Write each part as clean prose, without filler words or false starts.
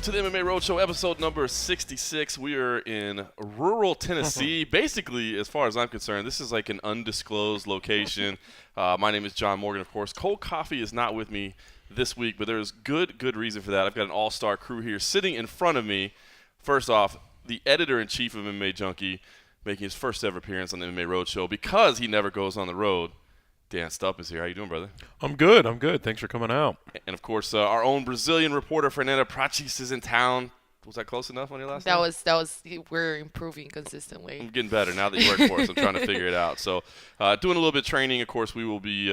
to the MMA Roadshow, episode number 66. We are in rural Tennessee. Basically, as far as I'm concerned, this is like an undisclosed location. My name is John Morgan, of course. Cold Coffee is not with me this week, but there's good reason for that. I've got an all-star crew here sitting in front of me. First off, the editor-in-chief of MMAjunkie, making his first ever appearance on the MMA Roadshow because he never goes on the road. Dan Stupp is here. How you doing, brother? I'm good. Thanks for coming out. And, of course, our own Brazilian reporter, Fernanda Prates, is in town. Was that close enough on your last name? That was. We're improving consistently. I'm getting better now that you work for us. I'm trying to figure it out. So doing a little bit of training. Of course, we will be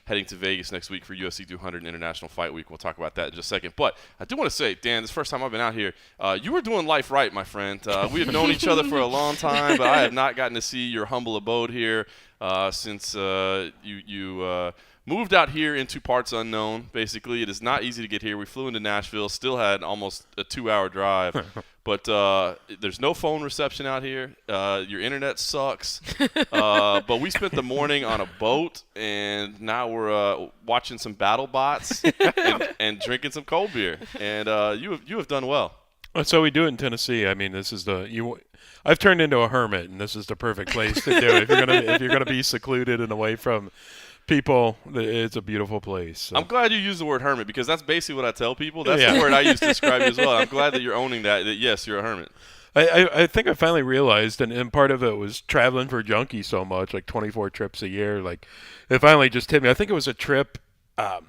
heading to Vegas next week for UFC 200 International Fight Week. We'll talk about that in just a second. But I do want to say, Dan, this is the first time I've been out here. You were doing life right, my friend. We have known each other for a long time, but I have not gotten to see your humble abode here since you moved out here into parts unknown, basically. It is not easy to get here. We flew into Nashville, still had almost a 2-hour drive. But there's no phone reception out here. Your internet sucks. But we spent the morning on a boat, and now we're watching some battle bots and drinking some cold beer. And you have done well. So we do it in Tennessee. I mean, this is I've turned into a hermit, and this is the perfect place to do it. If you're gonna be secluded and away from people, it's a beautiful place. So. I'm glad you used the word hermit because that's basically what I tell people. That's the word I use to describe you as well. I'm glad that you're owning that yes, you're a hermit. I think I finally realized, and part of it was traveling for Junkie so much, like 24 trips a year. Like, it finally just hit me. I think it was a trip. It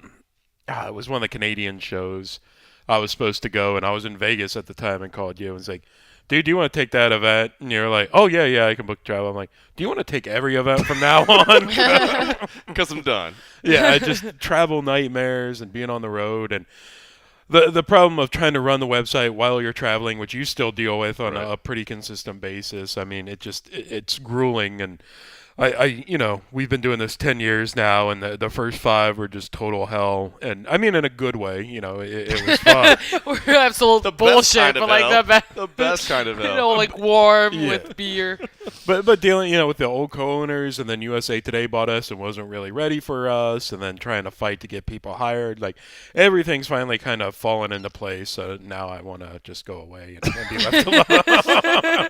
was one of the Canadian shows I was supposed to go, and I was in Vegas at the time and called you and was like, dude, do you want to take that event? And you're like, oh, yeah, I can book travel. I'm like, do you want to take every event from now on? Because I'm done. Yeah, just travel nightmares and being on the road. And the problem of trying to run the website while you're traveling, which you still deal with on a pretty consistent basis. I mean, it's grueling. And we've been doing this 10 years now, and the first 5 were just total hell. And I mean, in a good way, it was fun. We're absolute bullshit, but like the best kind of hell. Like warm with beer. But dealing, with the old co-owners, and then USA Today bought us and wasn't really ready for us, and then trying to fight to get people hired. Like, everything's finally kind of fallen into place. So now I want to just go away and be left alone.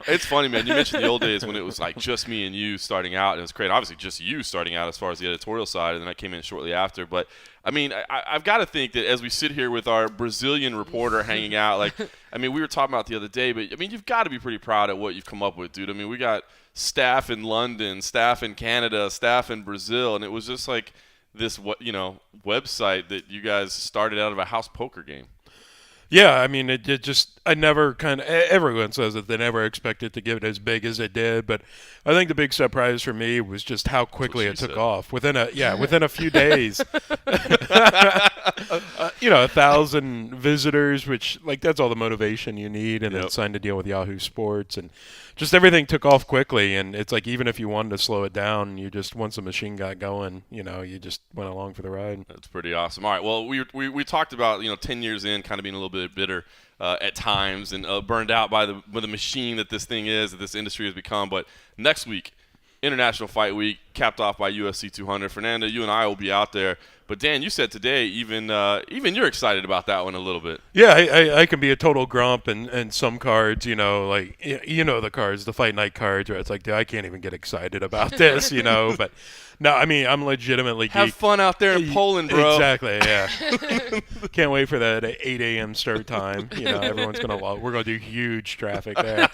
It's funny, man. You mentioned the old days when it was like just me and you starting out. And it was great. Obviously, just you starting out as far as the editorial side, and then I came in shortly after. But, I mean, I've got to think that as we sit here with our Brazilian reporter hanging out, like, I mean, we were talking about the other day, but, I mean, you've got to be pretty proud of what you've come up with, dude. I mean, we got staff in London, staff in Canada, staff in Brazil, and it was just like this, website that you guys started out of a house poker game. Yeah, I mean, it just, I never everyone says that they never expected to get it as big as it did, but I think the big surprise for me was just how quickly it took off. Within a few days, 1,000 visitors, which, like, that's all the motivation you need, and then signed a deal with Yahoo Sports, and just everything took off quickly, and it's like, even if you wanted to slow it down, once the machine got going, you just went along for the ride. That's pretty awesome. All right, well, we talked about, 10 years in, kind of being a little bit bitter at times and burned out by the machine that this thing is, that this industry has become. But next week, International Fight Week, capped off by UFC 200. Fernanda, you and I will be out there. But Dan, you said today even you're excited about that one a little bit. Yeah, I can be a total grump, and some cards, like the cards, the fight night cards, where it's like, dude, I can't even get excited about this, But no, I mean, I'm legitimately have fun out there in Poland, bro. Exactly, yeah. Can't wait for that 8 a.m. start time. Everyone's gonna love. We're gonna do huge traffic there.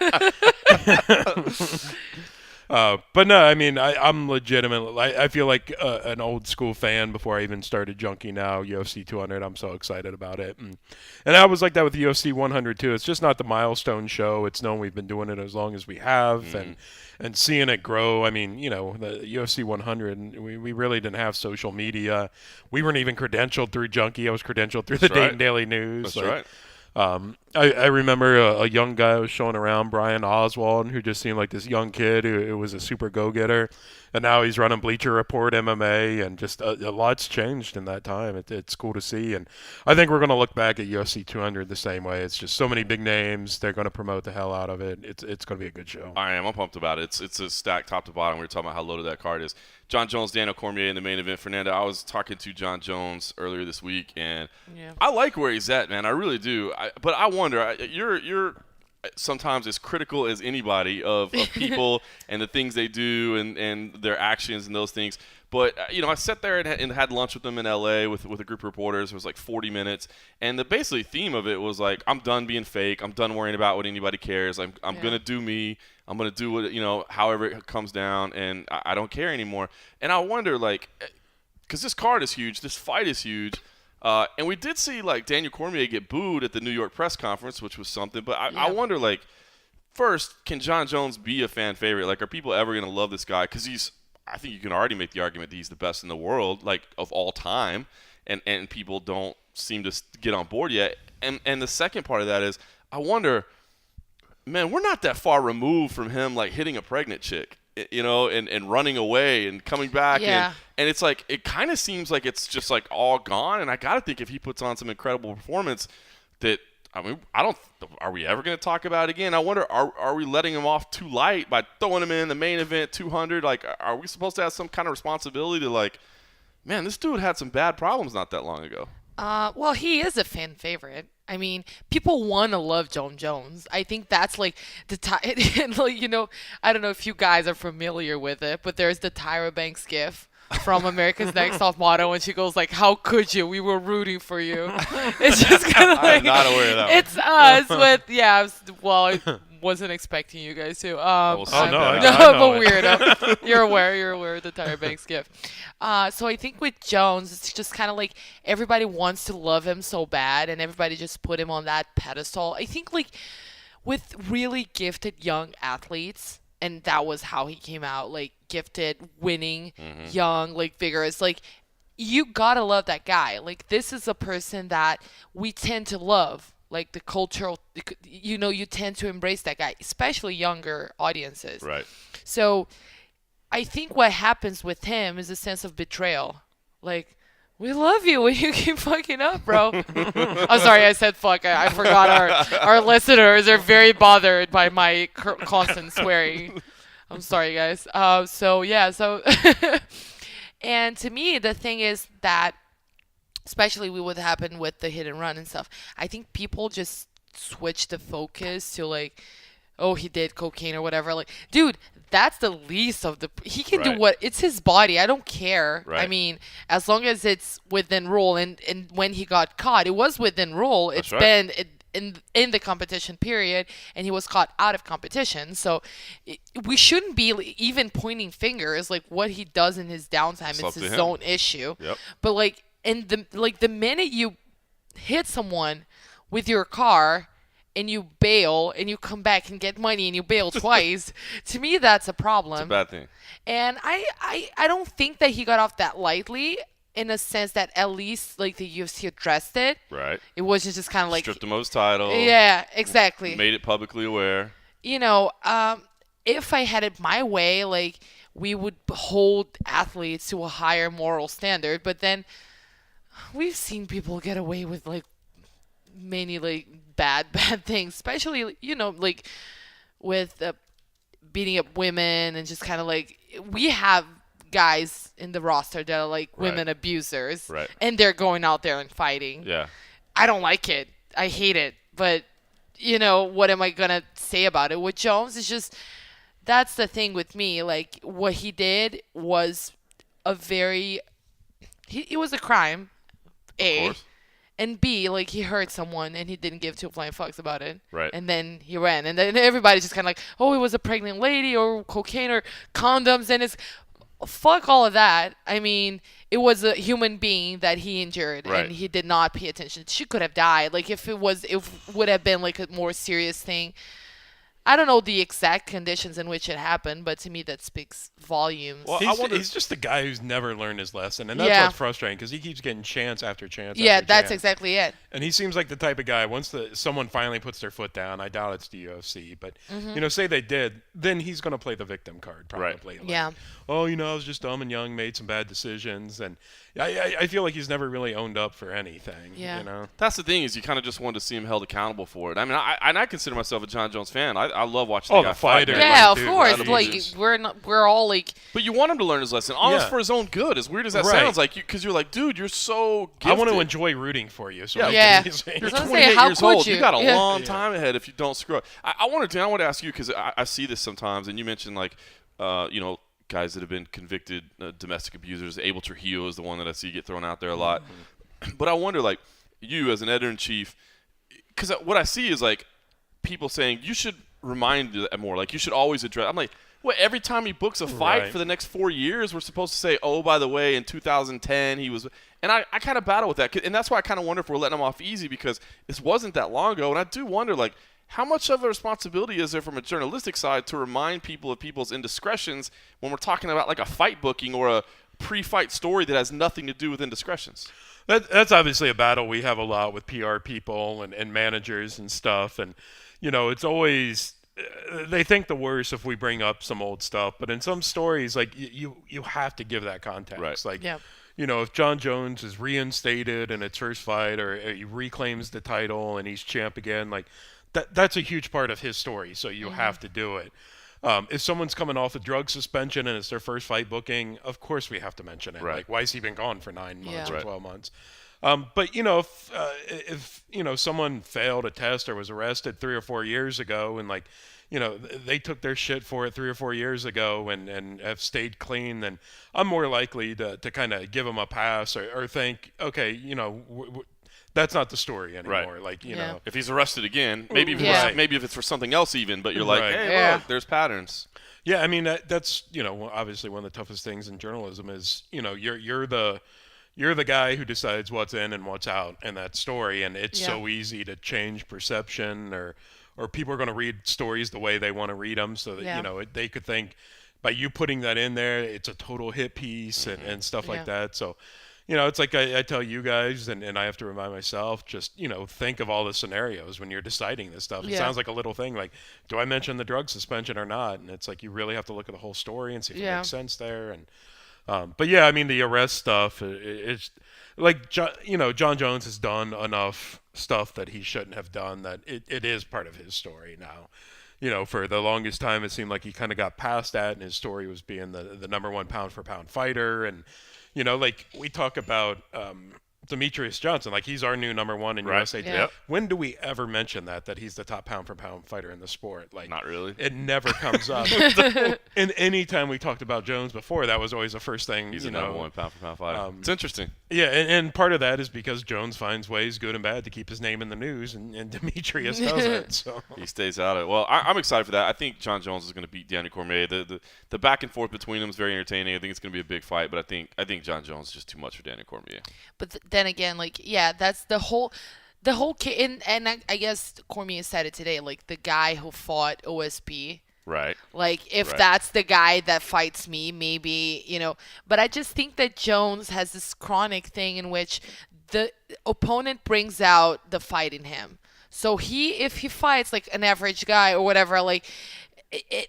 But no, I mean, I'm legitimate. I feel like an old school fan before I even started Junkie now, UFC 200. I'm so excited about it. And I was like that with UFC 100 too. It's just not the milestone show. It's known we've been doing it as long as we have. And seeing it grow, I mean, the UFC 100, we really didn't have social media. We weren't even credentialed through Junkie. I was credentialed through the Dayton Daily News. That's right. I remember a young guy was showing around, Brian Oswald, who just seemed like this young kid who was a super go-getter. And now he's running Bleacher Report MMA, and just a lot's changed in that time. It's cool to see. And I think we're going to look back at UFC 200 the same way. It's just so many big names. They're going to promote the hell out of it. It's going to be a good show. I'm pumped about it. It's a stack top to bottom. We were talking about how loaded that card is. Jon Jones, Daniel Cormier in the main event. Fernanda, I was talking to Jon Jones earlier this week, and I like where he's at, man. I really do. but I wonder. You're sometimes as critical as anybody of people and the things they do and their actions and those things. But, I sat there and had lunch with them in L.A. with a group of reporters. It was like 40 minutes. And the basically theme of it was like, I'm done being fake. I'm done worrying about what anybody cares. I'm going to do me. I'm going to do what, however it comes down. And I don't care anymore. And I wonder, like, because this card is huge. This fight is huge. And we did see, like, Daniel Cormier get booed at the New York press conference, which was something. But I wonder, like, first, can Jon Jones be a fan favorite? Like, are people ever going to love this guy? Because I think you can already make the argument that he's the best in the world, like, of all time. And people don't seem to get on board yet. And the second part of that is, I wonder, man, we're not that far removed from him, like, hitting a pregnant chick, and running away and coming back. Yeah. And it's like, it kind of seems like it's just, like, all gone. And I got to think if he puts on some incredible performance that, are we ever going to talk about it again? I wonder, are we letting him off too light by throwing him in the main event 200? Like, are we supposed to have some kind of responsibility to, like, man, this dude had some bad problems not that long ago. Well, he is a fan favorite. I mean, people want to love Jon Jones. I think that's like the I don't know if you guys are familiar with it, but there's the Tyra Banks gif from America's Next Top Model, and she goes like, "How could you? We were rooting for you." It's just kind of like, I'm not aware of that. It's us with I wasn't expecting you guys to. no, I'm know a weirdo. You're aware of the Tyra Banks gif. So I think with Jones, it's just kind of like everybody wants to love him so bad, and everybody just put him on that pedestal. I think like with really gifted young athletes, and that was how he came out, like gifted, winning, young, like vigorous, like you gotta love that guy. Like this is a person that we tend to love. Like the cultural, you tend to embrace that guy, especially younger audiences. Right. So I think what happens with him is a sense of betrayal. Like, we love you when you keep fucking up, bro. I'm sorry, I said fuck. I forgot our listeners are very bothered by my constant swearing. I'm sorry, guys. So. And to me, the thing is that, especially what would happen with the hit and run and stuff, I think people just switch the focus to like, oh, he did cocaine or whatever. Like, dude, that's the least of the. He can do what. It's his body. I don't care. Right. I mean, as long as it's within rule. And when he got caught, it was within rule. It's been in the competition period, and he was caught out of competition. So we shouldn't be even pointing fingers. Like what he does in his downtime, it's his own issue. Yep. But like the minute you hit someone with your car and you bail and you come back and get money and you bail twice, to me that's a problem. It's a bad thing. And I don't think that he got off that lightly, in a sense that at least like the UFC addressed it. Right. It wasn't just kind of like stripped him of his title. Yeah, exactly. Made it publicly aware. If I had it my way, like we would hold athletes to a higher moral standard, but then we've seen people get away with like many like bad things, especially like with beating up women and just kind of like we have guys in the roster that are like women abusers, and they're going out there and fighting. Yeah, I don't like it. I hate it. But what am I gonna say about it? With Jones, it's just that's the thing with me. Like what he did was it was a crime. A. And B, like, he hurt someone and he didn't give two flying fucks about it. Right. And then he ran. And then everybody's just kind of like, oh, it was a pregnant lady or cocaine or condoms. And it's, fuck all of that. I mean, it was a human being that he injured and he did not pay attention. She could have died. Like, if it would have been, like, a more serious thing. I don't know the exact conditions in which it happened, but to me that speaks volumes. Well, he's just a guy who's never learned his lesson, and that's what's frustrating because he keeps getting chance after chance. Yeah, that's exactly it. And he seems like the type of guy, once someone finally puts their foot down, I doubt it's the UFC, but, say they did, then he's going to play the victim card probably. Right. Like, yeah. Oh, I was just dumb and young, made some bad decisions, and I feel like he's never really owned up for anything. Yeah. That's the thing is you kind of just wanted to see him held accountable for it. I mean, I consider myself a Jon Jones fan. I I love watching the guy fight. fighter. Yeah, like, of dude, course. that'll be Like just- we're all like. But you want him to learn his lesson, almost for his own good. As weird as that Right. sounds, like because you're like, dude, you're so gifted. I want to enjoy rooting for you. So Yeah. You're I was gonna 28 say, how years could old. you? You got a Yeah. long time ahead if you don't screw up. I want to ask you because I see this sometimes, and you mentioned like, guys that have been convicted domestic abusers. Abel Trujillo is the one that I see get thrown out there a lot. But I wonder, like, you as an editor-in-chief, because what I see is like people saying you should remind that more. Like you should always address. I'm like, what? Every time he books a fight Right. for the next 4 years, we're supposed to say, oh, by the way, in 2010 he was. And I kind of battle with that, and that's why I kind of wonder if we're letting him off easy because this wasn't that long ago. And I do wonder, like, how much of a responsibility is there from a journalistic side to remind people of people's indiscretions when we're talking about like a fight booking or a pre-fight story that has nothing to do with indiscretions? That's obviously a battle we have a lot with PR people and managers and stuff. And, it's always they think the worst if we bring up some old stuff. But in some stories, like, you have to give that context. Right. Like, Yeah. if John Jones is reinstated in its first fight or he reclaims the title and he's champ again, like, that's a huge part of his story. So you have to do it. If someone's coming off a drug suspension and it's their first fight booking, of course we have to mention it. Right. Like, why has he been gone for 9 months Yeah. or Right. 12 months? But if someone failed a test or was arrested 3 or 4 years ago, and like, they took their shit for it 3 or 4 years ago and have stayed clean, then I'm more likely to kind of give them a pass or think, okay, that's not the story anymore. Right. Like, Yeah. If he's arrested again, maybe if, Yeah. maybe if it's for something else even, but you're like, Right. hey, Yeah. look, there's patterns. Yeah, I mean that's obviously one of the toughest things in journalism is you're the guy who decides what's in and what's out in that story, and it's so easy to change perception or people are going to read stories the way they want to read them, so that they could think by you putting that in there, it's a total hit piece and stuff like that. So. It's like I tell you guys, and I have to remind myself, just, think of all the scenarios when you're deciding this stuff. It Yeah. sounds like a little thing, like, do I mention the drug suspension or not? And it's like you really have to look at the whole story and see if it makes sense there. And but yeah, I mean, the arrest stuff, it's like, John Jones has done enough stuff that he shouldn't have done that it is part of his story now. For the longest time, it seemed like he kind of got past that, and his story was being the number one pound-for-pound fighter. And, like we talk about Demetrius Johnson, like he's our new number one in USA. Yeah. Yep. When do we ever mention that he's the top pound-for-pound fighter in the sport? Like, Not really. It never comes up. And any time we talked about Jones before, that was always the first thing. He's a number one pound-for-pound fighter. It's interesting. Yeah, and part of that is because Jones finds ways, good and bad, to keep his name in the news, and Demetrius doesn't. So He stays out of it. Well, I'm excited for that. I think John Jones is going to beat Daniel Cormier. The back and forth between them is very entertaining. I think it's going to be a big fight, but I think John Jones is just too much for Daniel Cormier. But then again, like, that's the whole and I guess Cormier said it today, like the guy who fought OSP. Right. Like, if Right. that's the guy that fights me, maybe, But I just think that Jones has this chronic thing in which the opponent brings out the fight in him. So if he fights like an average guy or whatever, like,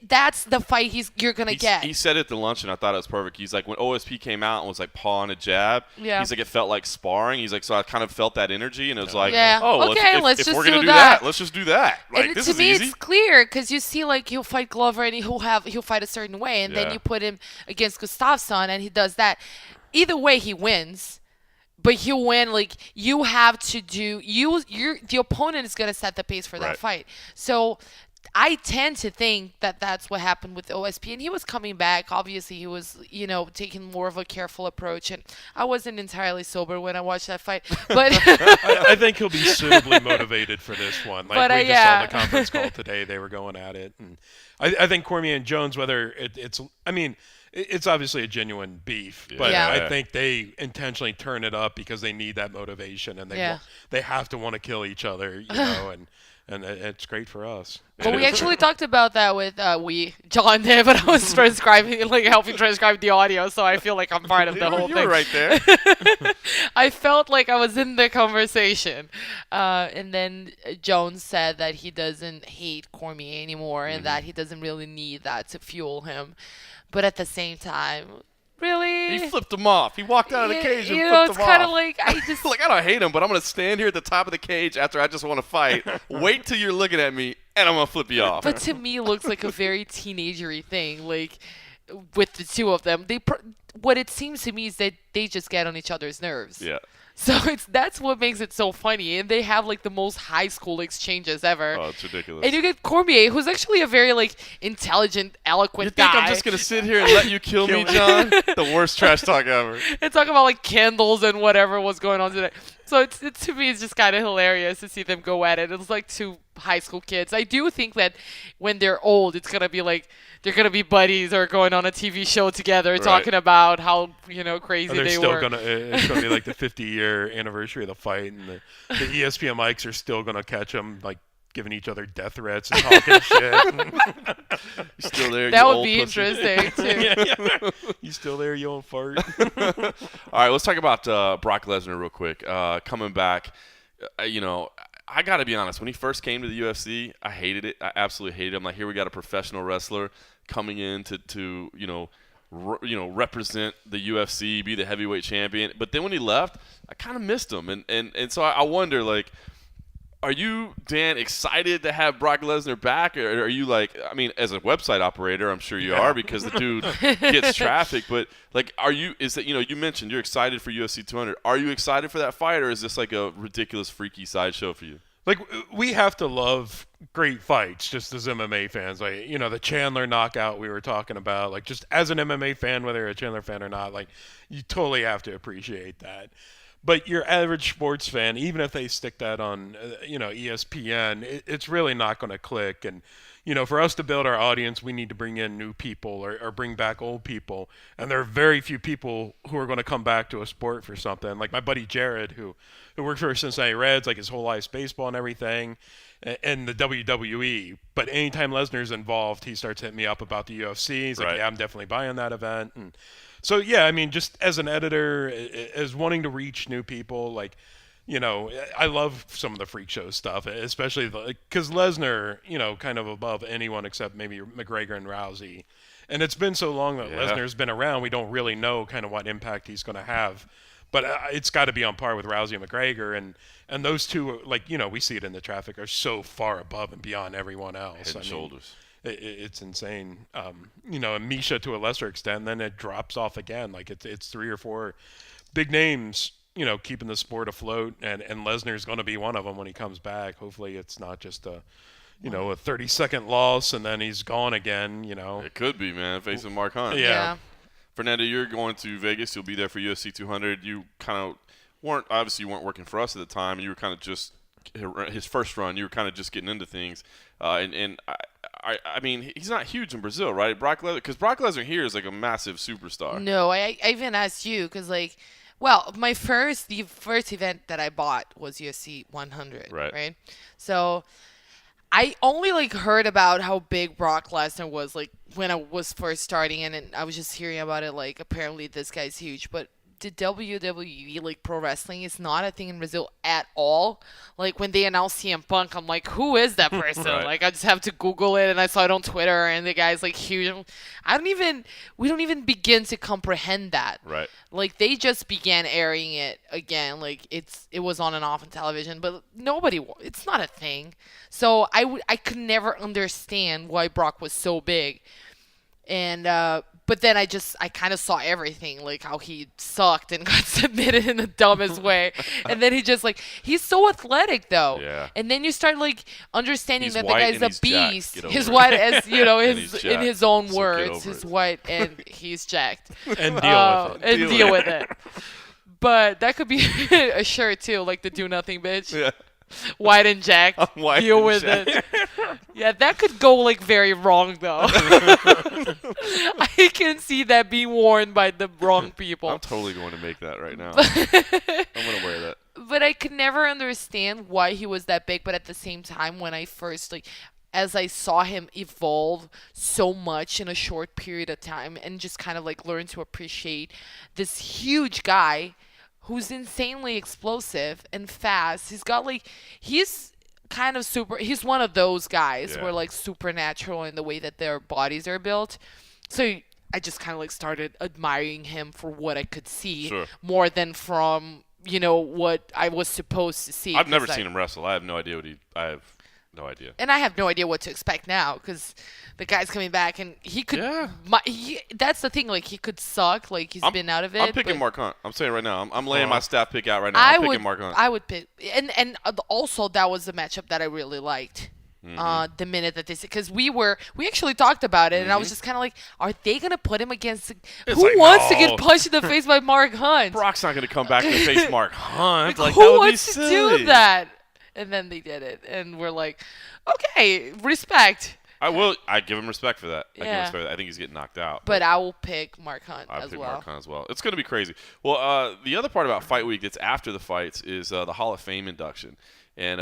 that's the fight you're gonna get. He said it at the lunch, and I thought it was perfect. He's like, when OSP came out and was like pawing a jab, he's like, it felt like sparring. He's like, so I kind of felt that energy, and it was like, oh, well, okay, if let's just we're gonna do do that. let's just do that. Like, And this to is me, easy. it's clear because you see, like, he'll fight Glover and he'll fight a certain way, and then Yeah. you put him against Gustafsson and he does that. Either way, he wins. But he'll win. Like, you have to do the opponent is gonna set the pace for that Right. fight. So I tend to think that that's what happened with OSP, and he was coming back. Obviously, he was, taking more of a careful approach, and I wasn't entirely sober when I watched that fight. But I think he'll be suitably motivated for this one. Like, But, we just saw yeah. the conference call today; they were going at it, and I think Cormier and Jones, whether it's obviously a genuine beef, but Yeah. I think they intentionally turn it up because they need that motivation, and they have to want to kill each other, and it's great for us. Well, we actually talked about that with John did, but I was transcribing, like helping transcribe the audio, so I feel like I'm part of the whole you thing. were right there. I felt like I was in the conversation. And then Jones said that he doesn't hate Cormier anymore and that he doesn't really need that to fuel him. But at the same time, Really? He flipped him off. He walked out of the cage and you know, flipped it's him kind off. of like I just Like, I don't hate him, but I'm going to stand here at the top of the cage after I just want to fight. Wait till you're looking at me, and I'm going to flip you off. But to me, it looks like a very teenagery thing. Like with the two of them, what it seems to me is that they just get on each other's nerves. Yeah. So that's what makes it so funny, and they have like the most high school exchanges ever. Oh, it's ridiculous. And you get Cormier, who's actually a very like intelligent, eloquent You think guy. I'm just going to sit here and let you kill me, John? The worst trash talk ever. And talk about like candles and whatever was going on today. So it's to me, it's just kind of hilarious to see them go at it. It's like two high school kids. I do think that when they're old, it's gonna be like they're gonna be buddies or going on a TV show together, talking about how crazy They're they still were. it's gonna be like the 50-year anniversary of the fight, and the ESPN mics are still gonna catch them like giving each other death threats and talking shit. You still there? That you would old be pussy? interesting too. Yeah. You still there? You don't fart. All right, let's talk about Brock Lesnar real quick. Coming back, I got to be honest. When he first came to the UFC, I hated it. I absolutely hated him. Like, here we got a professional wrestler coming in to represent the UFC, be the heavyweight champion. But then when he left, I kind of missed him. And so I wonder, like, are you, Dan, excited to have Brock Lesnar back? Or are you like, I mean, as a website operator, I'm sure you are because the dude gets traffic. But, like, you mentioned you're excited for UFC 200. Are you excited for that fight, or is this like a ridiculous, freaky sideshow for you? Like, we have to love great fights just as MMA fans. Like, the Chandler knockout we were talking about. Like, just as an MMA fan, whether you're a Chandler fan or not, like, you totally have to appreciate that. But your average sports fan, even if they stick that on, ESPN, it's really not going to click. And, for us to build our audience, we need to bring in new people or bring back old people. And there are very few people who are going to come back to a sport for something. Like my buddy Jared, who worked for Cincinnati Reds, like his whole life's baseball and everything, and the WWE. But anytime Lesnar's involved, he starts hitting me up about the UFC. He's like, yeah, I'm definitely buying that event. And so, yeah, I mean, just as an editor, as wanting to reach new people, like, I love some of the freak show stuff, especially because Lesnar, kind of above anyone except maybe McGregor and Rousey. And it's been so long that Lesnar's been around, we don't really know kind of what impact he's going to have. But it's got to be on par with Rousey and McGregor. And those two, like, we see it in the traffic, are so far above and beyond everyone else. Head and shoulders. It's insane. And Misha to a lesser extent, then it drops off again. Like it's 3 or 4 big names, keeping the sport afloat, and Lesnar's going to be one of them when he comes back. Hopefully it's not just a 30-second loss and then he's gone again, It could be, man, facing Mark Hunt. Yeah. Fernanda, you're going to Vegas. You'll be there for UFC 200. You kind of weren't working for us at the time. You were kind of just his first run. You were kind of just getting into things, and I mean, he's not huge in Brazil, right? Brock Lesnar, because Brock Lesnar here is like a massive superstar. No, I even asked you because the first event that I bought was UFC 100, right? So I only heard about how big Brock Lesnar was when I was first starting, and I was just hearing about it. Apparently this guy's huge, but the WWE, pro wrestling, is not a thing in Brazil at all. When they announced CM Punk, I'm like, who is that person? Right. I just have to Google it, and I saw it on Twitter, and the guy's huge. We don't even begin to comprehend that. Right. They just began airing it again. It was on and off on television, but it's not a thing. So I could never understand why Brock was so big. And, but then I kind of saw everything, how he sucked and got submitted in the dumbest way. And then he's so athletic though. Yeah. And then you start understanding He's that the white guy's and a he's beast. jacked. Get He's over white it. as, And he's in jacked. his own So get words. over He's it. white and he's jacked. And deal with it. And deal with it. But that could be a shirt too, the do nothing bitch. Yeah. White and jacked. White Deal and with jacked. it. Yeah, that could go very wrong though. I can see that being worn by the wrong people. I'm totally going to make that right now. I'm going to wear that. But I could never understand why he was that big. But at the same time, when I first as I saw him evolve so much in a short period of time, and just kind of learn to appreciate this huge guy who's insanely explosive and fast. He's got he's kind of he's one of those guys who are supernatural in the way that their bodies are built. So I just kind of like started admiring him for what I could see Sure. more than from, what I was supposed to see. I've never seen him wrestle. I have no idea I have no idea. And I have no idea what to expect now because the guy's coming back and he could. Yeah. That's the thing. Like he could suck. Like he's been out of it. I'm picking but Mark Hunt. I'm saying right now. I'm laying my staff pick out right now. I'm picking Mark Hunt. I would pick. And also that was the matchup that I really liked. The minute that because we actually talked about it, and I was just kind of like, are they gonna put him against? Who wants to get punched in the face by Mark Hunt? Brock's not gonna come back and face Mark Hunt. Like who that would wants be to silly. do that? And then they did it, and we're like, okay, respect. I give him respect for that. Yeah. I give him respect for that. I think he's getting knocked out. But I will pick Mark Hunt I'll as pick well. Mark Hunt as well. It's going to be crazy. Well, the other part about Fight Week that's after the fights is the Hall of Fame induction. And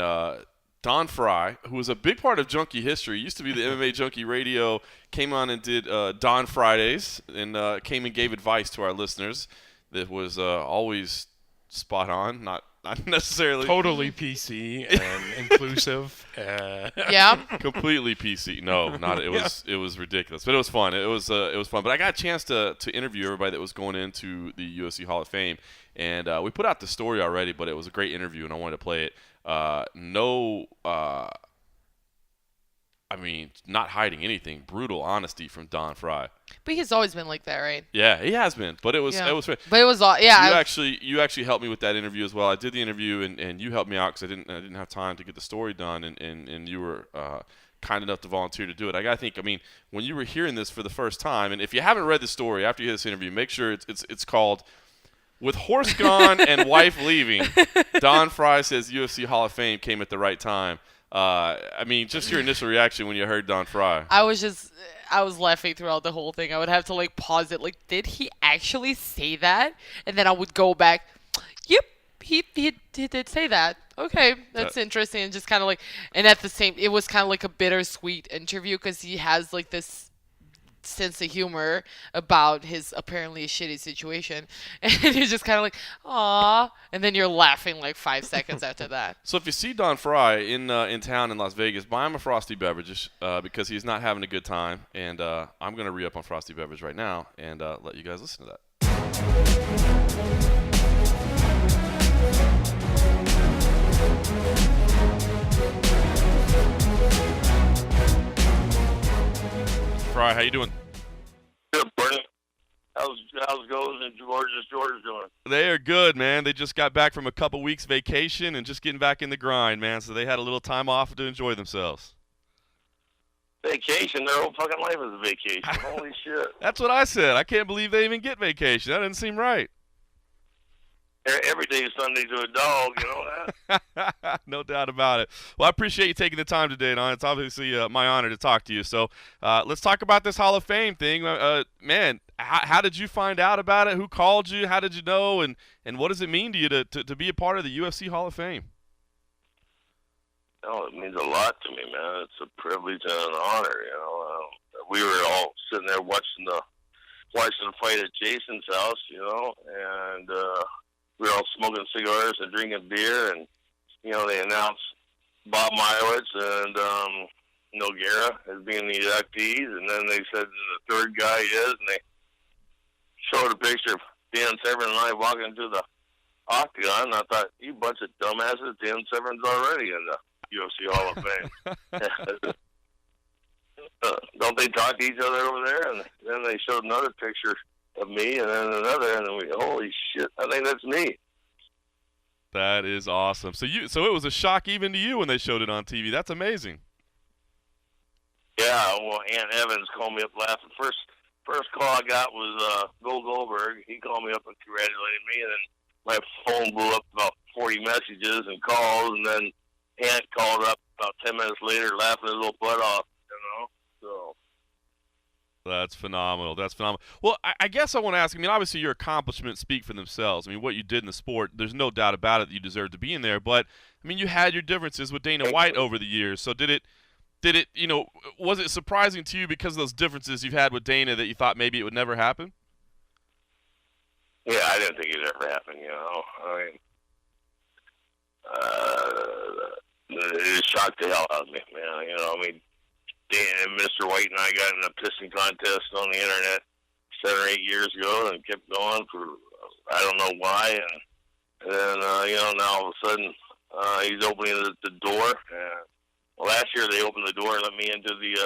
Don Frye, who was a big part of Junkie history, used to be the MMAjunkie radio, came on and did Don Fridays and came and gave advice to our listeners that was always spot on, not necessarily Totally PC and inclusive. Yeah. completely PC. No, not it was it was ridiculous, but it was fun. It was fun. But I got a chance to interview everybody that was going into the UFC Hall of Fame, and we put out the story already, but it was a great interview, and I wanted to play it. Not hiding anything. Brutal honesty from Don Frye. But he's always been like that, right? Yeah, he has been, but it was Yeah. it was. But it was all yeah. You actually helped me with that interview as well. I did the interview and you helped me out because I didn't have time to get the story done, and you were kind enough to volunteer to do it. I gotta think. I mean, when you were hearing this for the first time, and if you haven't read the story after you hear this interview, make sure it's called "With Horse Gone and Wife Leaving." Don Frye says UFC Hall of Fame came at the right time. Just your initial reaction when you heard Don Frye. I was laughing throughout the whole thing. I would have to like pause it. Like, did he actually say that? And then I would go back. Yep, he did say that. Okay, that's interesting. And just kind of like, and at the same, it was kind of like a bittersweet interview because he has like this sense of humor about his apparently shitty situation, and you're just kind of like, "Aw," and then you're laughing like 5 seconds after that. So if you see Don Frye in town in Las Vegas, buy him a Frosty Beverage because he's not having a good time, and I'm gonna re-up on Frosty Beverage right now and let you guys listen to that. Frye, how you doing? Good, Bernie. How's goes and George's doing? They are good, man. They just got back from a couple weeks vacation and just getting back in the grind, man. So they had a little time off to enjoy themselves. Vacation? Their whole fucking life is a vacation. Holy shit. That's what I said. I can't believe they even get vacation. That doesn't seem right. Every day is Sunday to a dog, you know that? No doubt about it. Well, I appreciate you taking the time today, Don. It's obviously my honor to talk to you. So let's talk about this Hall of Fame thing. Man, how did you find out about it? Who called you? How did you know? And what does it mean to you to be a part of the UFC Hall of Fame? Oh, it means a lot to me, man. It's a privilege and an honor, you know. We were all sitting there watching the fight at Jason's house, you know, and we were all smoking cigars and drinking beer, and, you know, they announced Bob Meyerowitz and Nogueira as being the inductees, and then they said the third guy is, and they showed a picture of Dan Severn and I walking into the octagon, and I thought, you bunch of dumbasses, Dan Severn's already in the UFC Hall of Fame. Don't they talk to each other over there? And then they showed another picture of me, and then another, and then we, holy shit, I think that's me. That is awesome. So it was a shock even to you when they showed it on TV. That's amazing. Yeah, well, Ant Evans called me up laughing. First call I got was Bill Goldberg. He called me up and congratulated me, and then my phone blew up about 40 messages and calls, and then Ant called up about 10 minutes later laughing his little butt off, you know, so. That's phenomenal. That's phenomenal. Well, I guess I want to ask, obviously your accomplishments speak for themselves. What you did in the sport, there's no doubt about it that you deserve to be in there. But, you had your differences with Dana White over the years. So did it, was it surprising to you because of those differences you've had with Dana that you thought maybe it would never happen? Yeah, I didn't think it'd ever happen, you know. It shocked the hell out of me, man. You know, Dan and Mr. White and I got in a pissing contest on the internet 7 or 8 years ago, and kept going for I don't know why. And then now all of a sudden he's opening the door. And, well, last year they opened the door and let me into the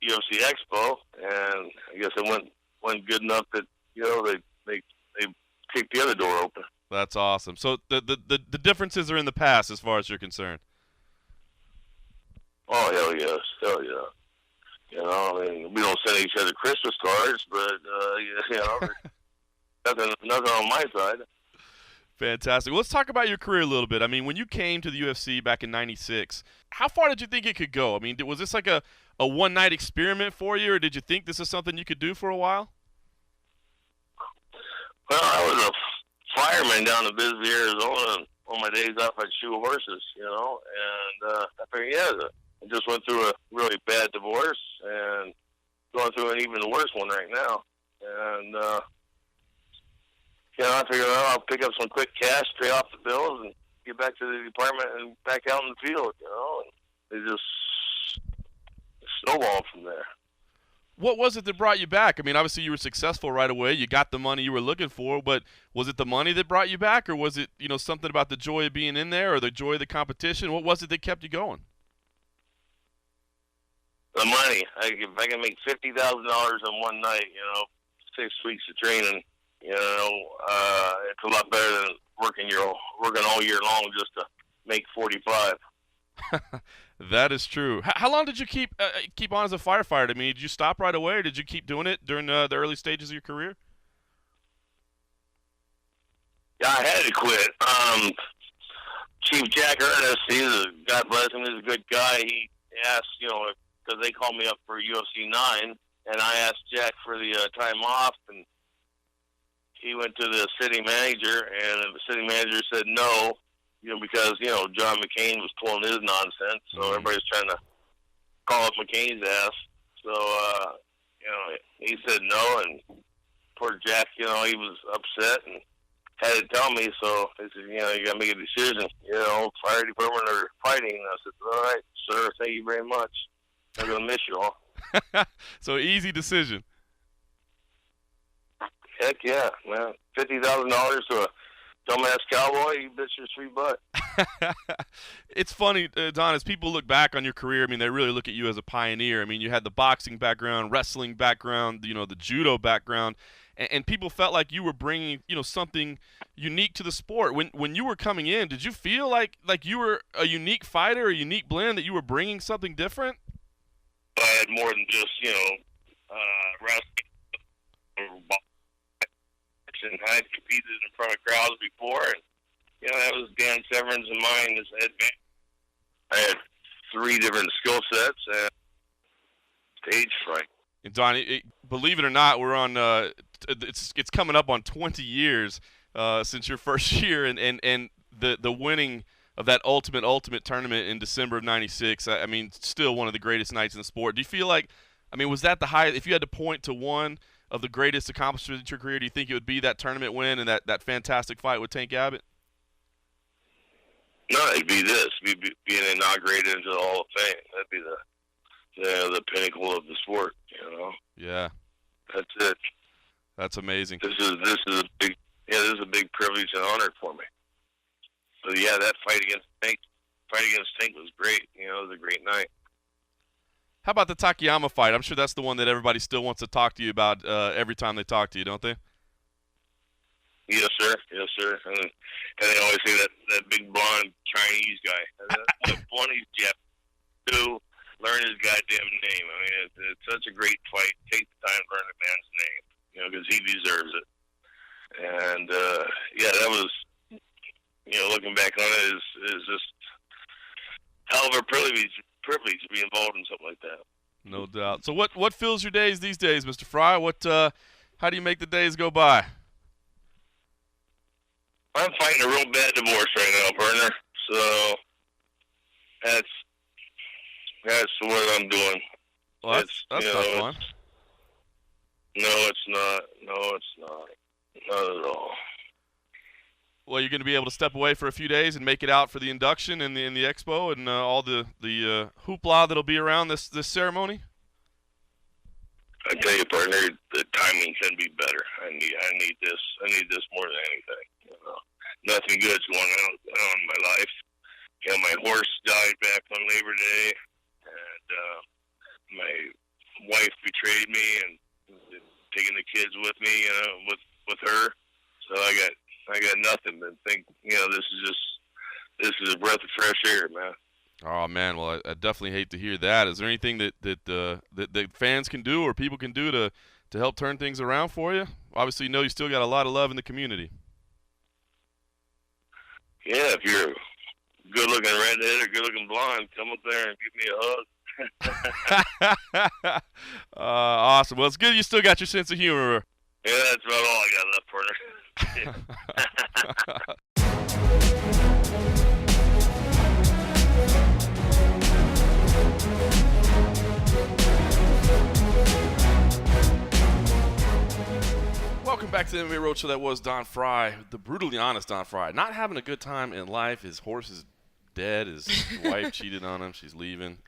UFC Expo, and I guess it went good enough that they kicked the other door open. That's awesome. So the differences are in the past as far as you're concerned. Oh, hell yes. Hell yeah. I mean, we don't send each other Christmas cards, but, nothing on my side. Fantastic. Well, let's talk about your career a little bit. I mean, when you came to the UFC back in '96, how far did you think it could go? I mean, was this like a one-night experiment for you, or did you think this is something you could do for a while? Well, I was a fireman down in Bisbee, Arizona, and on my days off I'd shoe horses, and I figured, I just went through a really bad divorce and going through an even worse one right now. And, I figured I'll pick up some quick cash, pay off the bills, and get back to the department and back out in the field, and they just snowballed from there. What was it that brought you back? I mean, obviously you were successful right away. You got the money you were looking for, but was it the money that brought you back, or was it, something about the joy of being in there or the joy of the competition? What was it that kept you going? The money. If I can make $50,000 in one night, 6 weeks of training, it's a lot better than working all year long just to make 45. That is true. How long did you keep on as a firefighter? I mean, did you stop right away, or did you keep doing it during the early stages of your career? Yeah, I had to quit. Chief Jack Ernest, God bless him, he's a good guy. He asked, because they called me up for UFC 9, and I asked Jack for the time off, and he went to the city manager, and the city manager said no, because, John McCain was pulling his nonsense, so everybody's trying to call up McCain's ass. So, he said no, and poor Jack, he was upset and had to tell me, so he said, you got to make a decision, fire department or fighting. And I said, all right, sir, thank you very much. I'm going to miss you all. So easy decision. Heck yeah, man. $50,000 to a dumbass cowboy, you bet your sweet butt. It's funny, Don, as people look back on your career, I mean, they really look at you as a pioneer. I mean, you had the boxing background, wrestling background, the judo background, and people felt like you were bringing, something unique to the sport. When you were coming in, did you feel like you were a unique fighter, a unique blend, that you were bringing something different? I had more than just, wrestling or boxing. I had competed in front of crowds before, and, that was Dan Severn's and mine as head man. I had 3 different skill sets and stage fright. And Don, believe it or not, we're on. It's coming up on 20 years since your first year, and the winning of that ultimate tournament in December of '96. I mean, still one of the greatest nights in the sport. Do you feel like, was that the highest? If you had to point to one of the greatest accomplishments in your career, do you think it would be that tournament win and that fantastic fight with Tank Abbott? No, it'd be this. Being inaugurated into the Hall of Fame. That'd be the pinnacle of the sport. Yeah. That's it. That's amazing. This is a big privilege and honor for me. So yeah, that fight against Tank was great. It was a great night. How about the Takayama fight? I'm sure that's the one that everybody still wants to talk to you about every time they talk to you, don't they? Yes, sir. Yes, sir. And they always say that big blonde Chinese guy. The funniest Jeff to learn his goddamn name. I mean, it's such a great fight. Take the time to learn the man's name, because he deserves it. And that was, looking back on it, is just hell of a privilege to be involved in something like that. No doubt. So what fills your days these days, Mr. Frye? How do you make the days go by? I'm fighting a real bad divorce right now, partner. So that's what I'm doing. Well, that's not fun. No, it's not. No, it's not. Not at all. Well, you're going to be able to step away for a few days and make it out for the induction and the expo and all the hoopla that'll be around this ceremony? I tell you, partner, the timing can be better. I need this more than anything. You know, nothing good's going on in my life. You know, my horse died back on Labor Day, and my wife betrayed me and taking the kids with me. You know, with her. So I got nothing. But think, you know, this is a breath of fresh air, man. Oh man, well I definitely hate to hear that. Is there anything that fans can do or people can do to help turn things around for you? Obviously, you know you still got a lot of love in the community. Yeah, if you're a good-looking redhead or good-looking blonde, come up there and give me a hug. Awesome. Well, it's good you still got your sense of humor. Yeah, that's about all I got left, partner. Welcome back to the MMA Roadshow. That was Don Frye, the brutally honest Don Frye. Not having a good time in life. His horse is dead. His wife cheated on him. She's leaving.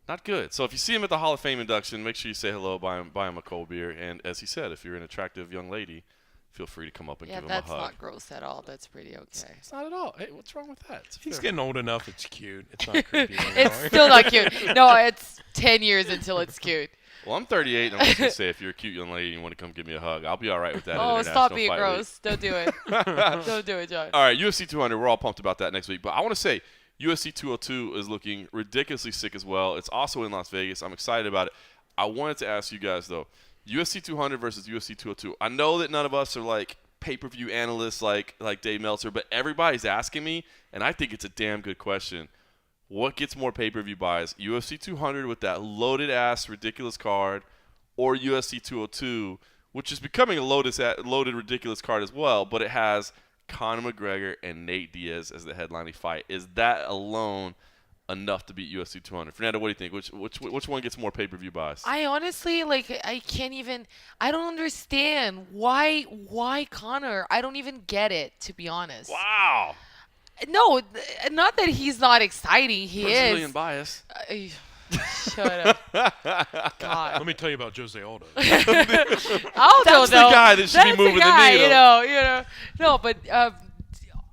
Not good. So if you see him at the Hall of Fame induction, make sure you say hello, buy him a cold beer. And as he said, if you're an attractive young lady, feel free to come up and give him a hug. Yeah, that's not gross at all. That's pretty okay. It's not at all. Hey, what's wrong with that? He's getting old enough. It's cute. It's not creepy anymore. It's still not cute. No, it's 10 years until it's cute. Well, I'm 38, and I'm just going to say, if you're a cute young lady and you want to come give me a hug, I'll be all right with that. Oh, stop being gross. Don't do it. Don't do it, John. All right, UFC 200, we're all pumped about that next week. But I want to say, UFC 202 is looking ridiculously sick as well. It's also in Las Vegas. I'm excited about it. I wanted to ask you guys, though, UFC 200 versus UFC 202. I know that none of us are, like, pay-per-view analysts like Dave Meltzer, but everybody's asking me, and I think it's a damn good question. What gets more pay-per-view buys? UFC 200 with that loaded-ass, ridiculous card, or UFC 202, which is becoming a loaded, ridiculous card as well, but it has Conor McGregor and Nate Diaz as the headlining fight. Is that alone enough to beat UFC 200? Fernanda, what do you think? Which one gets more pay-per-view buys? I honestly, I don't understand. Why Conor? I don't even get it, to be honest. Wow. No, not that he's not exciting. He Brazilian is. bias. Shut up. God. Let me tell you about Jose Aldo. That's the guy that should be moving the needle. You know. No, but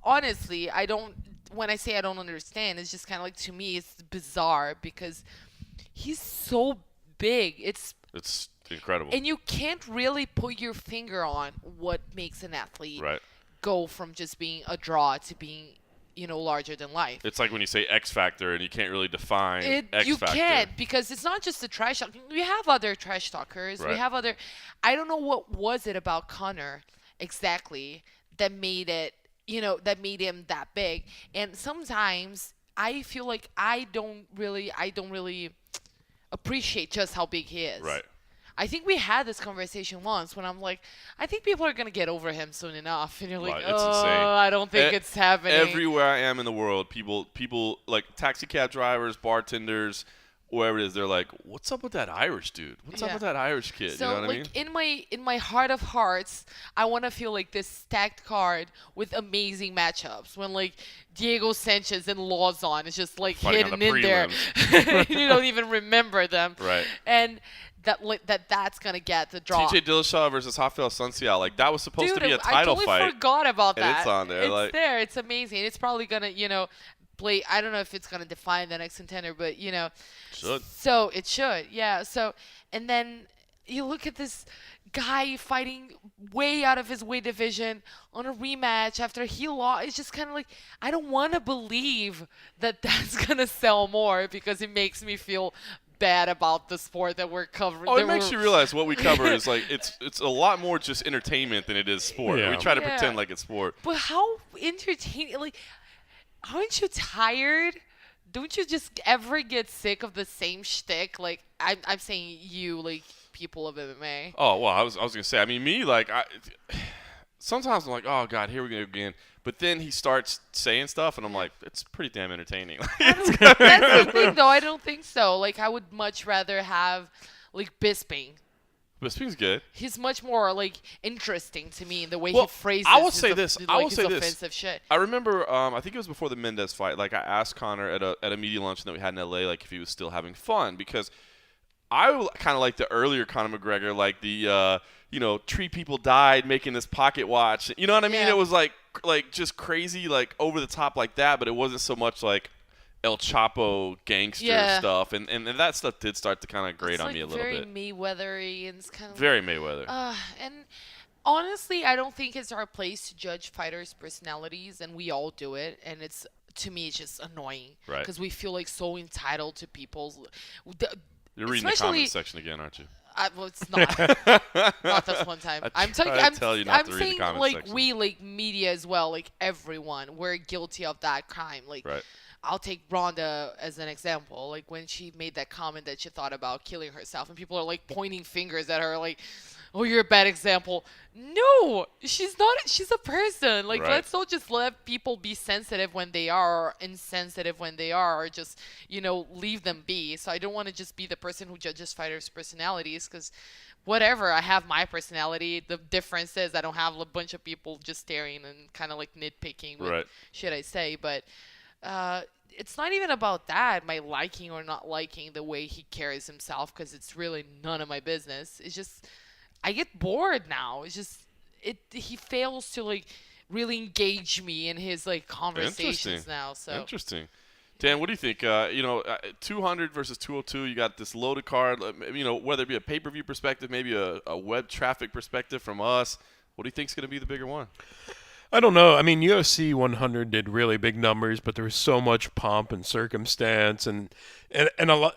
honestly, when I say I don't understand, it's just kind of like, to me, it's bizarre because he's so big. It's incredible. And you can't really put your finger on what makes an athlete go from just being a draw to being, larger than life. It's like when you say X Factor and you can't really define X you Factor. You can't, because it's not just the trash talk. We have other trash talkers. Right. We have other. I don't know what was it about Conor exactly that made it, that made him that big. And sometimes I feel like I don't really appreciate just how big he is. Right. I think we had this conversation once when I'm like, I think people are going to get over him soon enough. And you're like, it's insane. I don't think it's happening. Everywhere I am in the world, people like taxi cab drivers, bartenders, whoever it is, they're like, what's up with that Irish dude? What's up with that Irish kid? So, you know what I mean? in my heart of hearts, I want to feel like this stacked card with amazing matchups. When, like, Diego Sanchez and Lawson is just, like, fighting hidden in there. You don't even remember them. Right. And that's going to get the draw. TJ Dillashaw versus Rafael Suncial. Like, that was supposed to be a title fight. I totally forgot about that. And it's on there. It's there. It's amazing. It's probably going to, play. I don't know if it's going to define the next contender, but, Should. So it should. Yeah. So, and then you look at this guy fighting way out of his weight division on a rematch after he lost. It's just kind of like, I don't want to believe that that's going to sell more, because it makes me feel bad about the sport that we're covering. Oh, it makes you realize what we cover is like it's a lot more just entertainment than it is sport. Yeah. We try to pretend like it's sport. But how entertaining! Like, aren't you tired? Don't you just ever get sick of the same shtick? Like, I'm saying you, like, people of MMA. Oh well, I was gonna say. I mean, me, like, sometimes I'm like, oh god, here we go again. But then he starts saying stuff, and I'm like, it's pretty damn entertaining. That's the thing, though. I don't think so. Like, I would much rather have, like, Bisping. Bisping's good. He's much more, like, interesting to me in the way Well, he phrases I will say this. his I will say this. offensive shit. I remember, I think it was before the Mendez fight. Like, I asked Conor at a media luncheon that we had in LA, like, if he was still having fun, because I kind of like the earlier Conor McGregor, like the Tree People Died making this pocket watch. You know what I mean? Yeah. It was like just crazy, like over the top like that, but it wasn't so much like El Chapo gangster stuff, and that stuff did start to kind of grate on me a little bit. Very Mayweather-y and it's kind of very Mayweather. And honestly, I don't think it's our place to judge fighters' personalities, and we all do it, and to me it's just annoying, right? Because we feel like so entitled to people's. You're reading the comment section again, aren't you? Well, it's not. Not this one time. I'm saying like section. We like media as well, like everyone, we're guilty of that crime. Like, right. I'll take Rhonda as an example. Like when she made that comment that she thought about killing herself, and people are like pointing fingers at her, like, "Oh, you're a bad example." No, she's not. She's a person. Like, let's not just let people be sensitive when they are, or insensitive when they are, or just, leave them be. So I don't want to just be the person who judges fighters' personalities, because whatever, I have my personality. The difference is I don't have a bunch of people just staring and kind of like nitpicking with shit I say. But it's not even about that, my liking or not liking the way he carries himself, because it's really none of my business. It's just, I get bored now. It's just, he fails to like really engage me in his like conversations now. So interesting. Dan, what do you think? 200 versus 202. You got this loaded card. Whether it be a pay-per-view perspective, maybe a web traffic perspective from us. What do you think is going to be the bigger one? I don't know. I mean, UFC 100 did really big numbers, but there was so much pomp and circumstance, and a lot.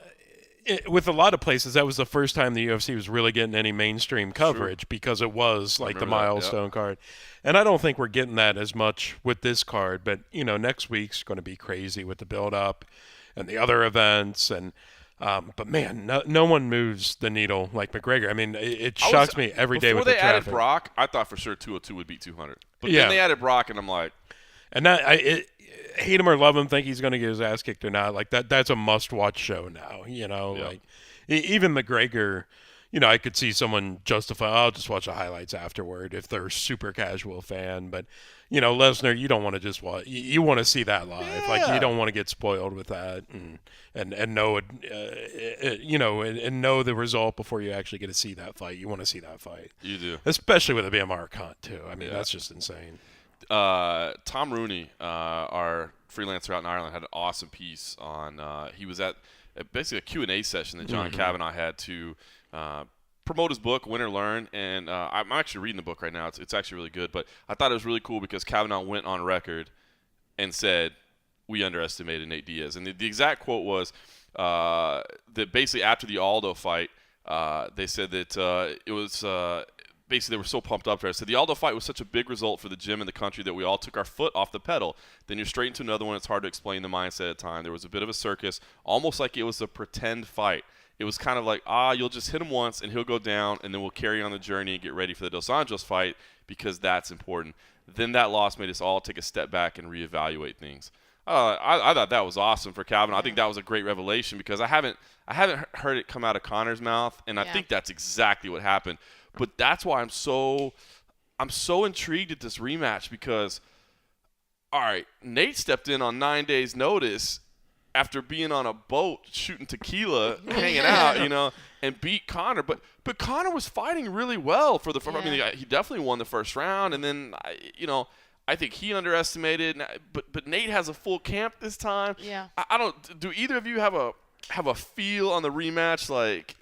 With a lot of places, that was the first time the UFC was really getting any mainstream coverage because it was like the milestone card. And I don't think we're getting that as much with this card. But, next week's going to be crazy with the build-up and the other events. And but, man, no one moves the needle like McGregor. I mean, it shocks me every day with the traffic. Before they added Brock, I thought for sure 202 would beat 200. But then they added Brock, and I'm like. And hate him or love him, think he's going to get his ass kicked or not. Like that's a must-watch show now. Like even McGregor. I could see someone justify. I'll just watch the highlights afterward if they're a super casual fan. But Lesnar, you don't want to just watch. You want to see that live. Yeah. Like you don't want to get spoiled with that and know it. And know the result before you actually get to see that fight. You want to see that fight. You do, especially with it being Mark Hunt too. I mean, that's just insane. Tom Rooney, our freelancer out in Ireland, had an awesome piece on. He was at basically a Q&A session that John Kavanaugh had to promote his book, Win or Learn. And I'm actually reading the book right now. It's actually really good. But I thought it was really cool because Kavanaugh went on record and said, "We underestimated Nate Diaz." And the exact quote was that basically after the Aldo fight, they said that it was basically they were so pumped up there. So the Aldo fight was such a big result for the gym and the country that we all took our foot off the pedal. Then you're straight into another one. It's hard to explain the mindset at the time. There was a bit of a circus, almost like it was a pretend fight. It was kind of like, you'll just hit him once and he'll go down, and then we'll carry on the journey and get ready for the Dos Anjos fight because that's important. Then that loss made us all take a step back and reevaluate things. I thought that was awesome for Kavanaugh. I think that was a great revelation because I haven't heard it come out of Conor's mouth, and I think that's exactly what happened. But that's why I'm so intrigued at this rematch because, all right, Nate stepped in on 9 days' notice after being on a boat shooting tequila, hanging out, and beat Conor. But Conor was fighting really well for the first. I mean, he definitely won the first round, and then I think he underestimated. But Nate has a full camp this time. Yeah. I don't. Do either of you have a feel on the rematch? Like,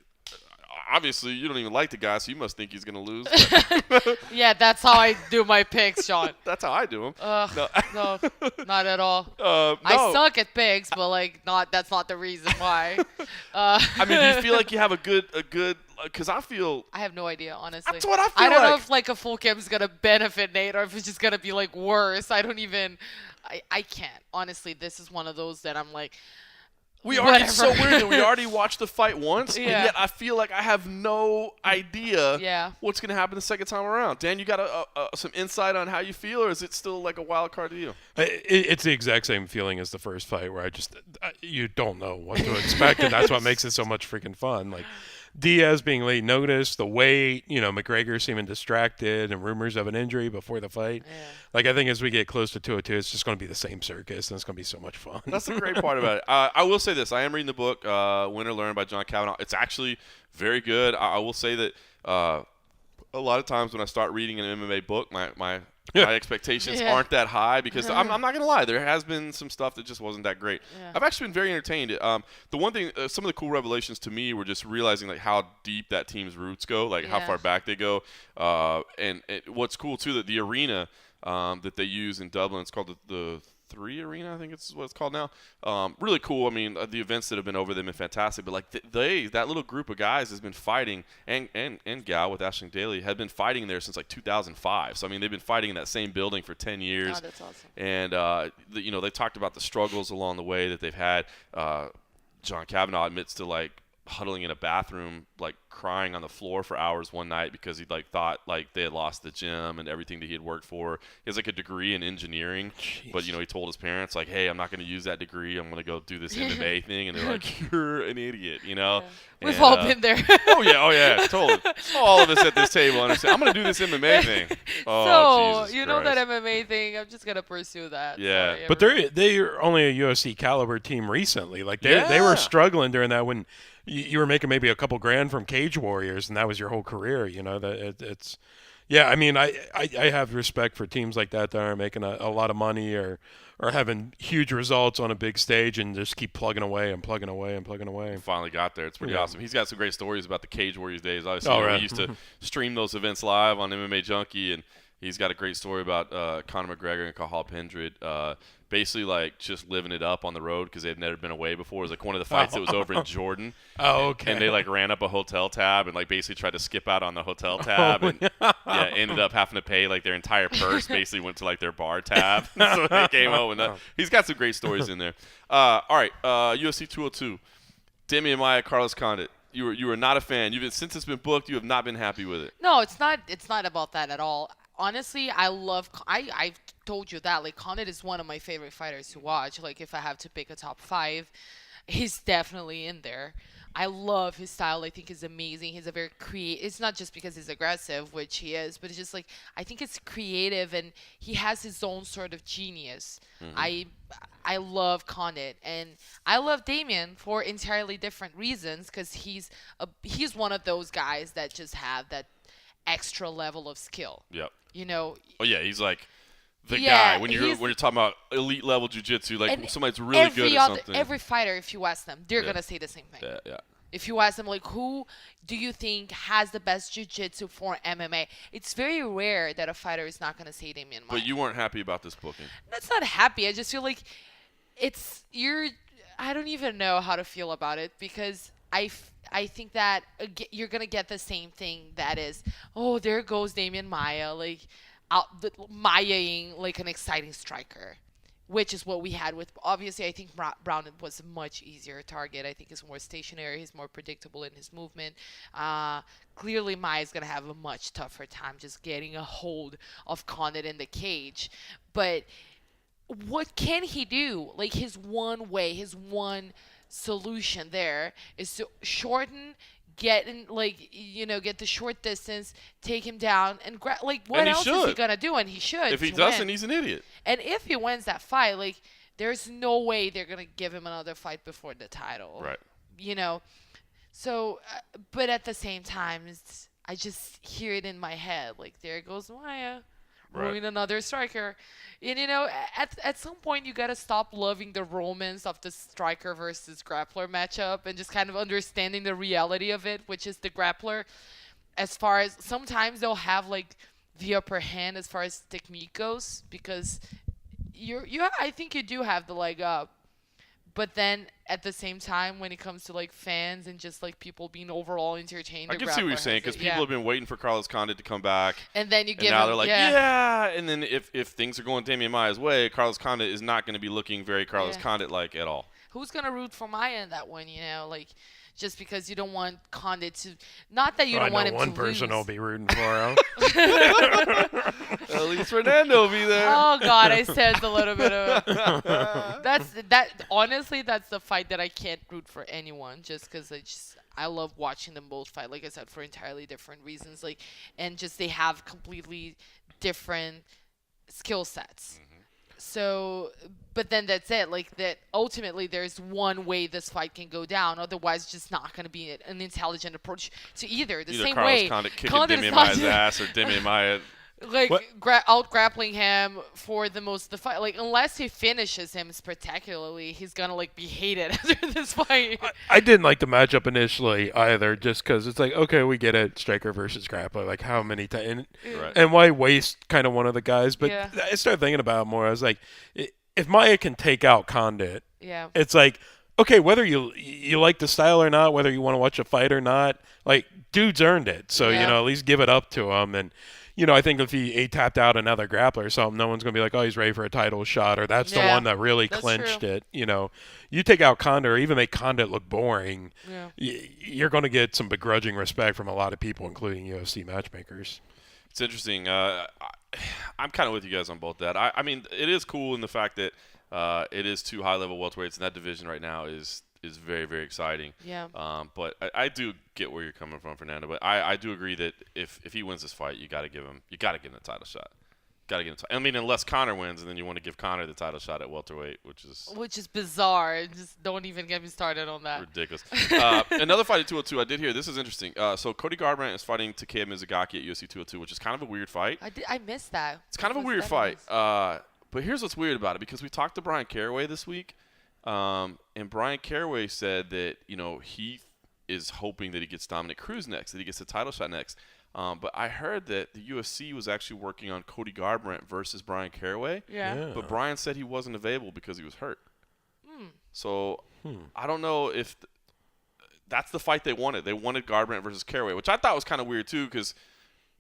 obviously, you don't even like the guy, so you must think he's going to lose. Yeah, that's how I do my picks, Sean. That's how I do them. No, not at all. No. I suck at picks, but that's not the reason why. I mean, do you feel like you have a good? Because I have no idea, honestly. That's what I feel I don't know if a full camp is gonna benefit Nate or if it's just gonna be worse. I don't even. I can't. Honestly, this is one of those that I'm like. It's so weird that we already watched the fight once, and yet I feel like I have no idea what's going to happen the second time around. Dan, you got some insight on how you feel, or is it still like a wild card to you? It's the exact same feeling as the first fight where you don't know what to expect, and that's what makes it so much freaking fun. Like Diaz being late notice, the weight, McGregor seeming distracted, and rumors of an injury before the fight. Yeah. Like, I think as we get close to 202, it's just going to be the same circus, and it's going to be so much fun. That's the great part about it. I will say this. I am reading the book, Win or Learn by John Kavanaugh. It's actually very good. I will say that a lot of times when I start reading an MMA book, my expectations aren't that high because I'm not going to lie. There has been some stuff that just wasn't that great. Yeah. I've actually been very entertained. The one thing, some of the cool revelations to me were just realizing like how deep that team's roots go, like how far back they go. And what's cool, too, that the arena that they use in Dublin, it's called the 3 Arena, I think it's what it's called now. Really cool. I mean, the events that have been over them have been fantastic. But like that little group of guys has been fighting, and gal with Ashling Daly had been fighting there since like 2005. So I mean, they've been fighting in that same building for 10 years. Oh, that's awesome. And they talked about the struggles along the way that they've had. John Kavanaugh admits to like huddling in a bathroom, like crying on the floor for hours one night because he like thought like they had lost the gym and everything that he had worked for. He has like a degree in engineering. Jeez. But he told his parents like, hey, I'm not going to use that degree, I'm going to go do this MMA thing. And they're like, you're an idiot, Yeah. We've all been there. oh yeah, totally. All of us at this table understand, I'm going to do this MMA thing. Oh, so that MMA thing, I'm just going to pursue that. Yeah. Sorry, but they're only a UFC caliber team recently. Like they were struggling during that when you were making maybe a couple grand from Cage Warriors, and that was your whole career. It's yeah. I mean, I have respect for teams like that are making a lot of money or having huge results on a big stage and just keep plugging away and plugging away and plugging away. Finally got there. It's pretty awesome. He's got some great stories about the Cage Warriors days. Obviously, he used to stream those events live on MMAjunkie, and he's got a great story about Conor McGregor and Cathal Pendred basically like just living it up on the road because they'd never been away before. It was like one of the fights that was over in Jordan. Oh, okay. And they like ran up a hotel tab and like basically tried to skip out on the hotel tab and ended up having to pay like their entire purse. Basically went to like their bar tab. So they came home and he's got some great stories in there. All right, UFC 202. Demian Maia, Carlos Condit. You were not a fan. Since it's been booked, you have not been happy with it. No, it's not. It's not about that at all. Honestly, I've told you that like Condit is one of my favorite fighters to watch. Like if I have to pick a top 5, he's definitely in there. I love his style. I think he's amazing. He's a very it's not just because he's aggressive, which he is, but it's just like I think it's creative and he has his own sort of genius. Mm-hmm. I love Condit and I love Demian for entirely different reasons because he's one of those guys that just have that extra level of skill. Yep. Oh yeah, he's like the guy when you're talking about elite level jiu-jitsu, like somebody's really good at something. Every fighter, if you ask them, they're gonna say the same thing. Yeah. If you ask them like, who do you think has the best jiu-jitsu for MMA? It's very rare that a fighter is not gonna say Demian Maia. But you weren't happy about this booking. That's not happy. I just feel like I don't even know how to feel about it because I think that you're going to get the same thing that is, oh, there goes Demian Maia, like Maia-ing like an exciting striker, which is what we had with, obviously, I think Brown was a much easier target. I think he's more stationary. He's more predictable in his movement. Clearly, Maia is going to have a much tougher time just getting a hold of Condit in the cage. But what can he do? Like his one solution there is to shorten, get the short distance, take him down, and what else is he gonna do? And he should. If he doesn't, he's an idiot. And if he wins that fight, like there's no way they're gonna give him another fight before the title. Right. So, but at the same time, I just hear it in my head, like there goes Maia. Ruin another striker. And, at some point, you got to stop loving the romance of the striker versus grappler matchup and just kind of understanding the reality of it, which is the grappler, as far as sometimes they'll have, like, the upper hand as far as technique goes because I think you do have the leg up. But then at the same time, when it comes to like fans and just like people being overall entertained, I can see what you're saying because people have been waiting for Carlos Condit to come back, and then you give now him, they're like, and then if things are going Demian Maia's way, Carlos Condit is not going to be looking very Carlos Condit like at all. Who's gonna root for Maia in that one? Like. Just because you don't want Condit to, not that you don't want him to lose. One person will be rooting for him. At least Fernando will be there. Oh God, I said a little bit of. Honestly, that's the fight that I can't root for anyone, just because I love watching them both fight. Like I said, for entirely different reasons. Like, and just they have completely different skill sets. So, but then that's it. Like that, ultimately, there's one way this fight can go down. Otherwise, it's just not going to be an intelligent approach to either. The same Carlos way, Condit kicking Condit Demi is not Maia's ass or Demi Maia. like out grappling him for the most of the fight. Like unless he finishes him spectacularly, he's gonna like be hated after this fight. I didn't like the matchup initially either, just because it's like, okay, we get it, striker versus grappler. Like how many times, Right. and why waste kind of one of the guys? But Yeah. I started thinking about it more. I was like, if Maia can take out Condit, Yeah. it's like, okay, whether you like the style or not, whether you want to watch a fight or not, like dude's earned it. So Yeah. at least give it up to him. And I think if he tapped out another grappler or something, no one's gonna be like, oh, he's ready for a title shot, or that's the Yeah, one that really that's clinched true. it. You take out Condit or even make Condit look boring, Yeah. you're gonna get some begrudging respect from a lot of people, including UFC matchmakers. It's interesting. I'm kind of with you guys on both that. I mean, it is cool in the fact that it is two high-level welterweights, and that division right now is very, very exciting. Yeah. But I do get where you're coming from, Fernanda. But I do agree that if he wins this fight, you got to give him the title shot. Got to give him. I mean, unless Conor wins, and then you want to give Conor the title shot at welterweight, which is bizarre. Just don't even get me started on that. ridiculous. Another fight at 202. I did hear this is interesting. So Cody Garbrandt is fighting Takeo Mizugaki at UFC 202, which is kind of a weird fight. I missed that. It's kind of a What's weird that fight. is? But here's what's weird about it, because we talked to Brian Caraway this week, and Brian Caraway said that he is hoping that he gets Dominic Cruz next, that he gets the title shot next. But I heard that the UFC was actually working on Cody Garbrandt versus Brian Caraway. Yeah. But Brian said he wasn't available because he was hurt. So I don't know if that's the fight they wanted. They wanted Garbrandt versus Caraway, which I thought was kind of weird too, because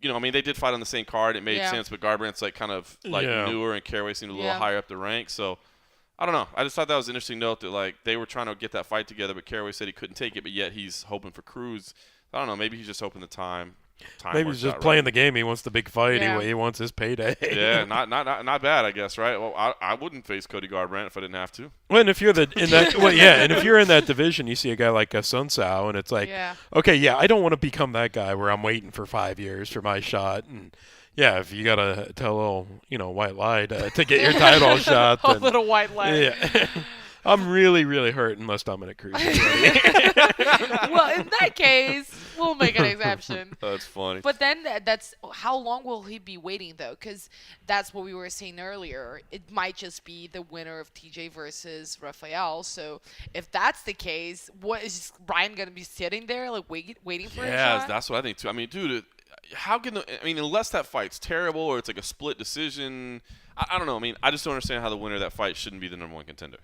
I mean, they did fight on the same card. It made sense, but Garbrandt's like kind of like newer, and Caraway seemed a little higher up the ranks. So I don't know. I just thought that was an interesting note that like they were trying to get that fight together, but Caraway said he couldn't take it, but yet he's hoping for Cruz. I don't know. Maybe he's just hoping the time. Maybe he's just playing the game. He wants the big fight. Yeah. He wants his payday. Yeah, not bad, I guess, right? Well, I wouldn't face Cody Garbrandt if I didn't have to. Well, and if you're and if you're in that division, you see a guy like Sun Sao, and it's like, okay, I don't want to become that guy where I'm waiting for 5 years for my shot, and if you gotta tell a little, white lie to get your title shot, A then, little white lie. yeah. I'm really, really hurt unless Dominic Cruz is ready. Well, in that case, we'll make an exception. That's funny. But then that's how long will he be waiting though? Because that's what we were saying earlier. It might just be the winner of TJ versus Rafael. So if that's the case, what is Brian gonna be sitting there like waiting for a shot? That's what I think too. I mean, dude, how can unless that fight's terrible or it's like a split decision, I don't know. I mean, I just don't understand how the winner of that fight shouldn't be the number one contender.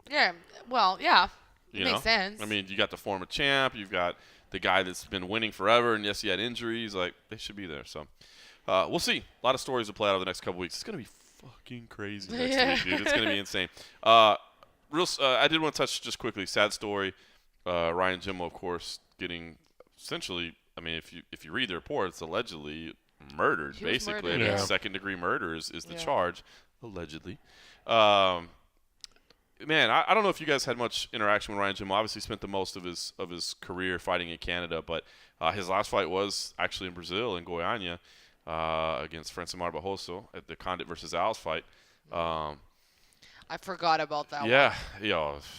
Yeah. Well, yeah. You Makes know? sense. I mean, you got the former champ, you've got the guy that's been winning forever, and yes, he had injuries. Like, they should be there. So, we'll see. A lot of stories to play out over the next couple weeks. It's going to be fucking crazy next week, dude. It's going to be insane. I did want to touch just quickly, sad story. Ryan Jimmo, of course, getting essentially, I mean, if you read the report, it's allegedly murdered, He was basically. murdered, I mean, yeah. second-degree murder is the Yeah. charge, allegedly. Man, I don't know if you guys had much interaction with Ryan Jimmo. Obviously, spent the most of his career fighting in Canada, but his last fight was actually in Brazil, in Goiânia, against Francimar Barroso at the Condit versus Alves fight. I forgot about that one. Yeah,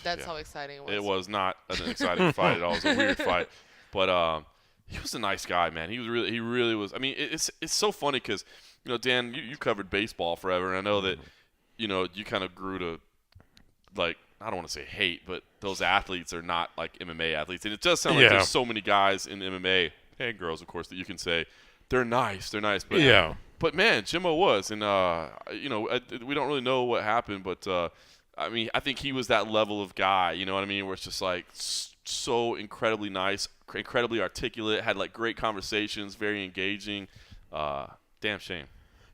That's how exciting it was. It was not an exciting fight at all. It was a weird fight, but he was a nice guy, man. He really was. I mean, it's so funny because Dan, you covered baseball forever, and I know that you kind of grew to, like, I don't want to say hate, but those athletes are not like MMA athletes. And it does sound like there's so many guys in MMA, and girls, of course, that you can say they're nice. But, but man, Jimmo was. And, we don't really know what happened, but, I mean, I think he was that level of guy, you know what I mean, where it's just like so incredibly nice, incredibly articulate, had like great conversations, very engaging. Damn shame.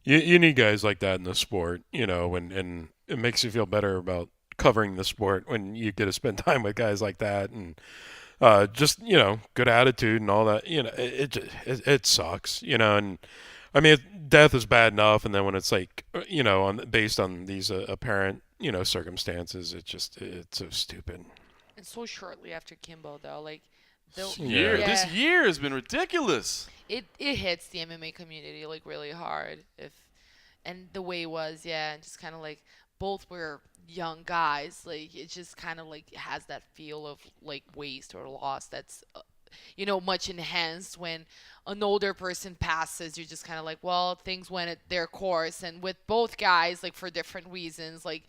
You need guys like that in the sport, and it makes you feel better about covering the sport when you get to spend time with guys like that, and just good attitude and all that. It sucks, and I mean death is bad enough, and then when it's like based on these apparent circumstances, it's so stupid. And so shortly after Kimbo, though, like This year has been ridiculous. It hits the MMA community like really hard. And the way it was, and just kind of like both were young guys. Like it just kind of like has that feel of like waste or loss. That's much enhanced when an older person passes. You're just kind of like, well, things went at their course. And with both guys, like for different reasons, like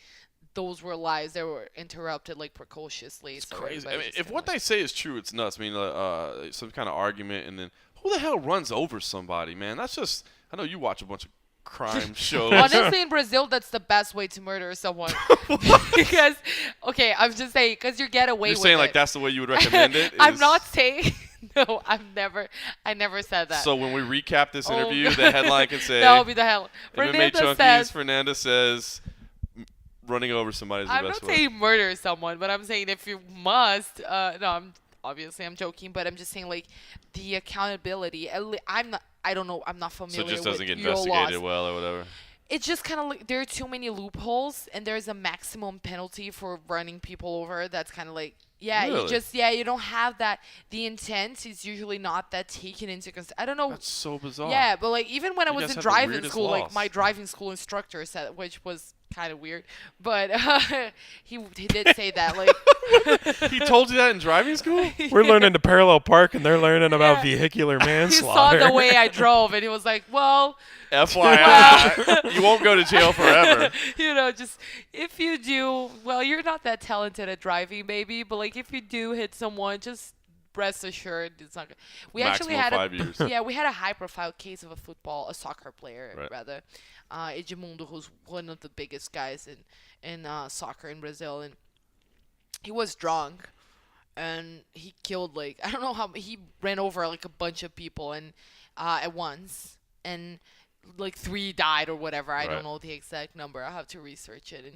those were lives that were interrupted like precociously. It's crazy. I mean, if what they say is true, it's nuts. I mean, some kind of argument, and then who the hell runs over somebody, man? That's just. I know you watch a bunch of crime shows. Honestly, in Brazil, that's the best way to murder someone. Because, okay, I'm just saying, because you get away with it. You're saying like that's the way you would recommend it? I'm not saying. No, I never said that. So when we recap this interview, the headline can say. That'll be the hell. Fernanda says. Running over somebody is the best way. I'm not saying murder someone, but I'm saying if you must. No, I'm joking, but I'm just saying like the accountability. I don't know. I'm not familiar with So it just doesn't get your investigated laws. well or whatever. It's just kind of like there are too many loopholes, and there's a maximum penalty for running people over. That's kind of like Really? You don't have that. The intent is usually not that taken into consideration. I don't know. That's so bizarre. Yeah, but like even when I was guys in have the driving weirdest school, like laws. my driving school instructor said, which was kind of weird, but he did say that like He told you that in driving school? We're learning to parallel park, and they're learning about vehicular he manslaughter. saw the way I drove, and he was like, well. FYI, you won't go to jail forever. Just if you do, well, you're not that talented at driving, baby. But like, if you do hit someone, just rest assured it's not good. We Maximum actually had 5 years. we had a high-profile case of a soccer player, Right. rather, Edmundo, who's one of the biggest guys in soccer in Brazil, and he was drunk, and he killed like I don't know how he ran over like a bunch of people and at once and. Like 3 died or whatever. I Right. don't know the exact number. I'll have to research it. And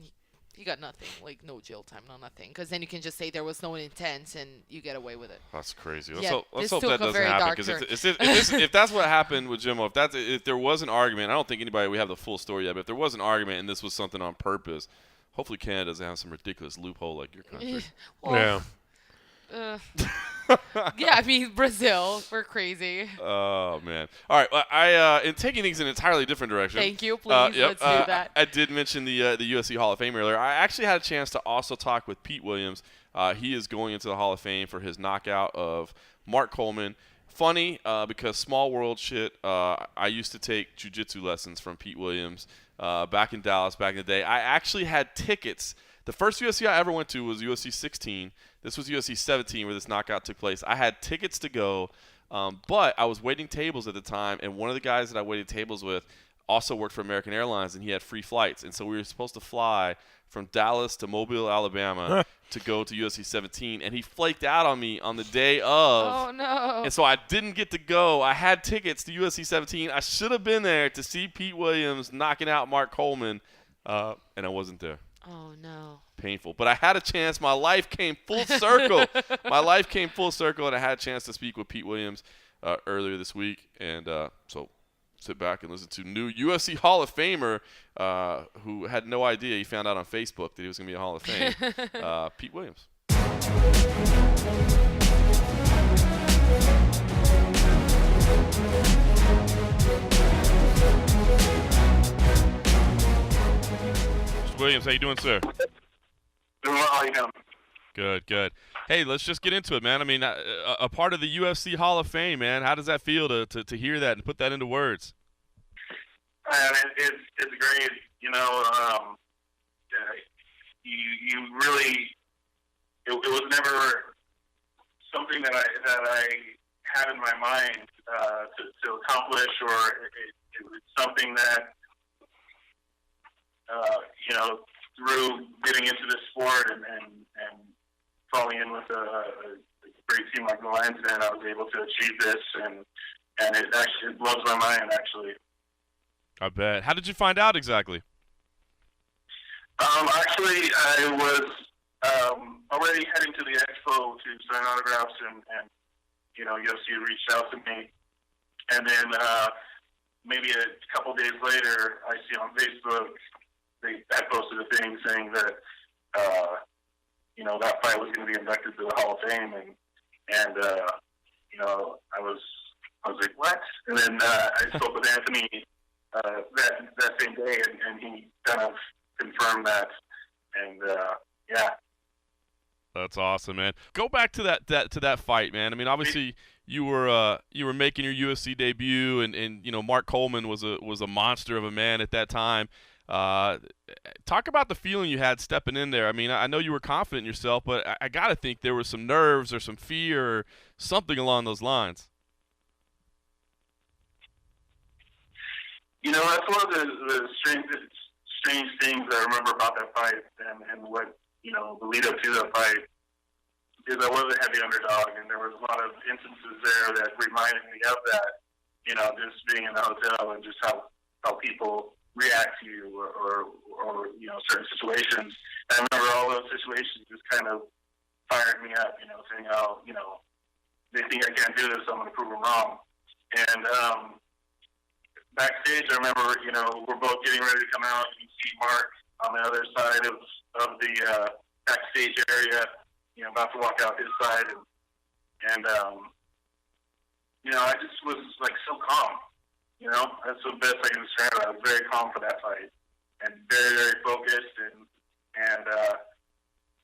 he got nothing. Like no jail time, no nothing. Because then you can just say there was no intent and you get away with it. That's crazy. Yeah, Let's this hope took that a doesn't very happen. dark Because turn. if that's what happened with Jimmo, if there was an argument, I don't think we have the full story yet, but if there was an argument and this was something on purpose, hopefully Canada doesn't have some ridiculous loophole like your country. Well, Yeah. Yeah, I mean Brazil, we're crazy. Oh man! All right, I in taking things in an entirely different direction. Thank you. Please, let's do that. I did mention the UFC Hall of Fame earlier. I actually had a chance to also talk with Pete Williams. He is going into the Hall of Fame for his knockout of Mark Coleman. Funny because small world shit. I used to take jiu-jitsu lessons from Pete Williams back in Dallas back in the day. I actually had tickets. The first UFC I ever went to was UFC 16. This was UFC 17 where this knockout took place. I had tickets to go, but I was waiting tables at the time, and one of the guys that I waited tables with also worked for American Airlines, and he had free flights. And so we were supposed to fly from Dallas to Mobile, Alabama to go to UFC 17, and he flaked out on me on the day of. Oh, no. And so I didn't get to go. I had tickets to UFC 17. I should have been there to see Pete Williams knocking out Mark Coleman, and I wasn't there. Oh, no. Painful. But I had a chance. My life came full circle. And I had a chance to speak with Pete Williams earlier this week. And so sit back and listen to new UFC Hall of Famer who had no idea. He found out on Facebook that he was going to be a Hall of Fame. Pete Williams. Mr. Williams, how you doing, sir? Doing well, how you doing? Good. Hey, let's just get into it, man. I mean, a part of the UFC Hall of Fame, man. How does that feel to hear that and put that into words? It's great. You know, you really. It was never something that I had in my mind to accomplish, or it was something that you know, through getting into this sport and falling in with a great team like the Lions, and I was able to achieve this, and it blows my mind, actually. I bet. How did you find out exactly? Actually, I was already heading to the expo to sign autographs, and you know, UFC reached out to me, and then maybe a couple days later, I see on Facebook I posted a thing saying that you know, that fight was going to be inducted to the Hall of Fame, and And I was like, what? And then I spoke with Anthony that same day, and he kind of confirmed that. And yeah. That's awesome, man. Go back to that fight, man. I mean, obviously you were making your UFC debut, and Mark Coleman was a monster of a man at that time. Talk about the feeling you had stepping in there. I mean, I know you were confident in yourself, but I gotta think there was some nerves or some fear or something along those lines. That's one of the strange things I remember about that fight, and what the lead up to that fight is I was a heavy underdog, and there was a lot of instances there that reminded me of that. Just being in the hotel and just how people react to you or certain situations. And I remember all those situations just kind of fired me up, saying, oh, they think I can't do this, so I'm going to prove them wrong. And backstage, I remember, we're both getting ready to come out. You see Mark on the other side of the backstage area, about to walk out his side. And I just was, like, so calm. That's the best I can describe it. I was very calm for that fight and very, very focused. And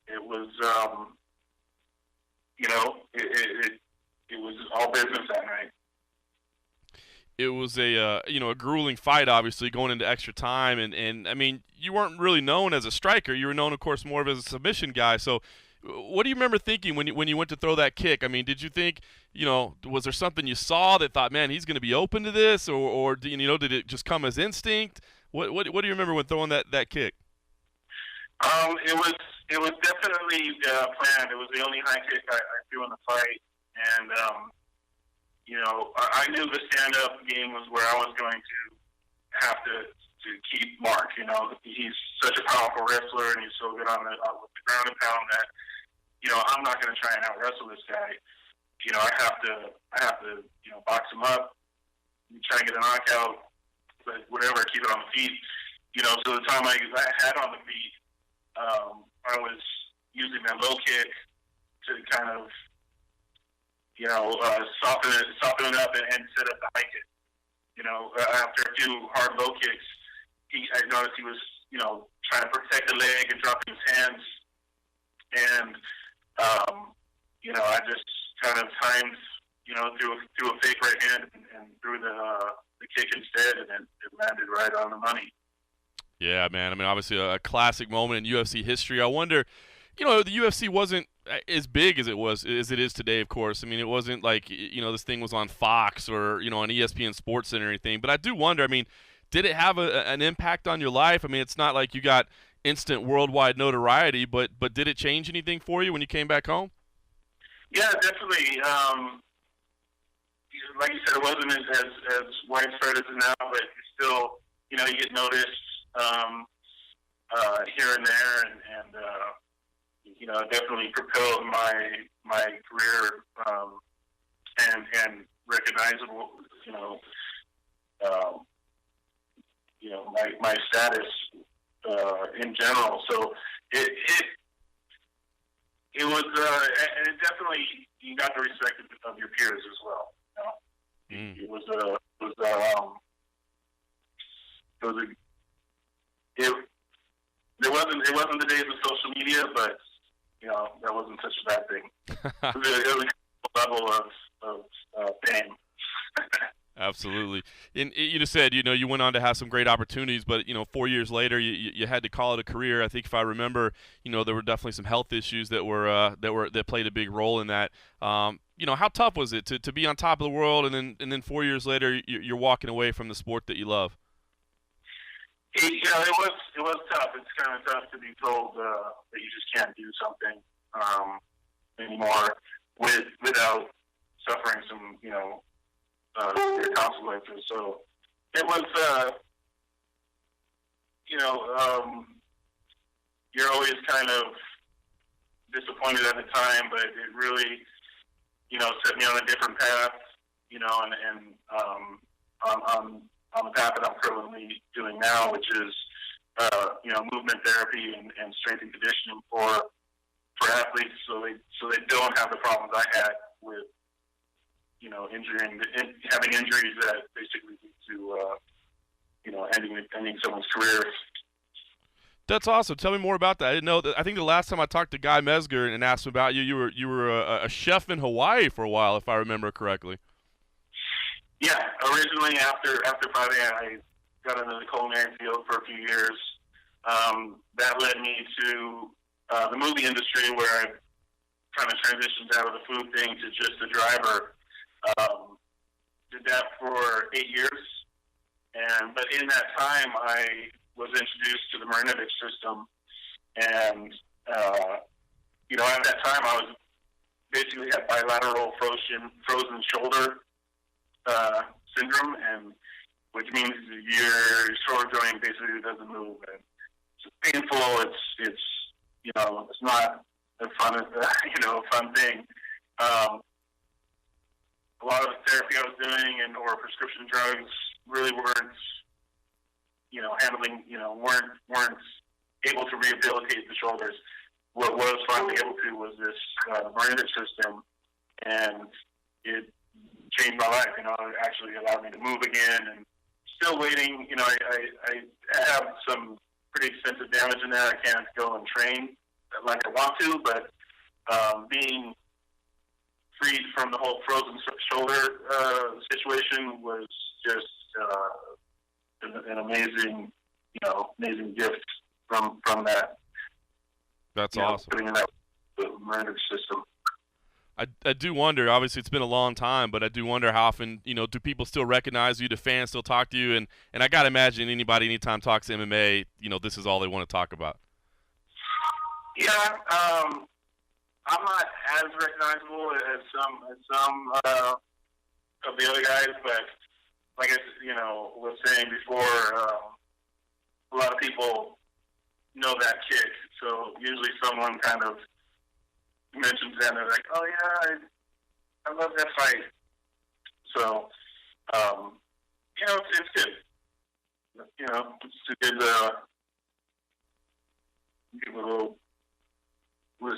it was, it was all business that night. It was a grueling fight, obviously, going into extra time, and I mean, you weren't really known as a striker. You were known, of course, more of as a submission guy. So, what do you remember thinking when you went to throw that kick? I mean, did you think, was there something you saw that thought, man, he's going to be open to this, or did it just come as instinct? What do you remember when throwing that kick? It was definitely planned. It was the only high kick I threw in the fight, and I knew the stand-up game was where I was going to have to keep Mark. He's such a powerful wrestler, and he's so good with the ground and pound that, I'm not going to try and out-wrestle this guy. I have to box him up, try and get a knockout, but whatever, keep it on the feet. So the time I had on the feet, I was using that low kick to kind of, soften it up and set up the high kick. After a few hard low kicks, I noticed he was, trying to protect the leg and dropping his hands. And, I just kind of timed, threw a fake right hand and threw the kick instead, and it landed right on the money. Yeah, man. I mean, obviously a classic moment in UFC history. I wonder, the UFC wasn't as big as it is today, of course. I mean, it wasn't like, this thing was on Fox or, on ESPN Sports Center or anything. But I do wonder, I mean, did it have an impact on your life? I mean, it's not like you got instant worldwide notoriety, but did it change anything for you when you came back home? Yeah, definitely. Like you said, it wasn't as widespread as it now, but still, you get noticed here and there, and definitely propelled my career and recognizable, my status in general. So it was, and it definitely, you got the respect of your peers as well. It wasn't the days of social media, but that wasn't such a bad thing. It was a level of fame. Absolutely. And you just said, you went on to have some great opportunities, but 4 years later, you had to call it a career. I think if I remember, there were definitely some health issues that played a big role in that. How tough was it to be on top of the world, and then 4 years later, you're walking away from the sport that you love? It was tough. It's kind of tough to be told that you just can't do something anymore without suffering some, consequences. So it was, you're always kind of disappointed at the time, but it really, set me on a different path, and on the path that I'm currently doing now, which is, movement therapy and strength and conditioning for athletes, so they don't have the problems I had, with having injuries that basically lead to ending someone's career. That's awesome. Tell me more about that. I didn't know that. I think the last time I talked to Guy Mesger and asked him about you, you were a chef in Hawaii for a while, if I remember correctly. Yeah, originally after Friday, I got into the culinary field for a few years. That led me to the movie industry, where I kind of transitioned out of the food thing to just a driver. Did that for 8 years, but in that time, I was introduced to the Marinovich system, and at that time, I was basically had bilateral frozen shoulder syndrome, and which means your shoulder joint basically doesn't move, and it's painful. It's not a fun thing. A lot of the therapy I was doing or prescription drugs really weren't weren't able to rehabilitate the shoulders. What was finally able to was this Marinovich system, and it changed my life. It actually allowed me to move again, and still waiting. I have some pretty extensive damage in there. I can't go and train like I want to, but being freed from the whole frozen shoulder situation was just an amazing gift from that. That's awesome. Putting in that Marinovich system. I do wonder, obviously it's been a long time, but I do wonder how often, do people still recognize you? Do fans still talk to you? And I got to imagine anybody, anytime talks to MMA, this is all they want to talk about. Yeah, I'm not as recognizable as some of the other guys, but like I was saying before, a lot of people know that kick. So usually someone kind of mentions that, and they're like, "Oh yeah, I love that fight." So, it's good. It's a good little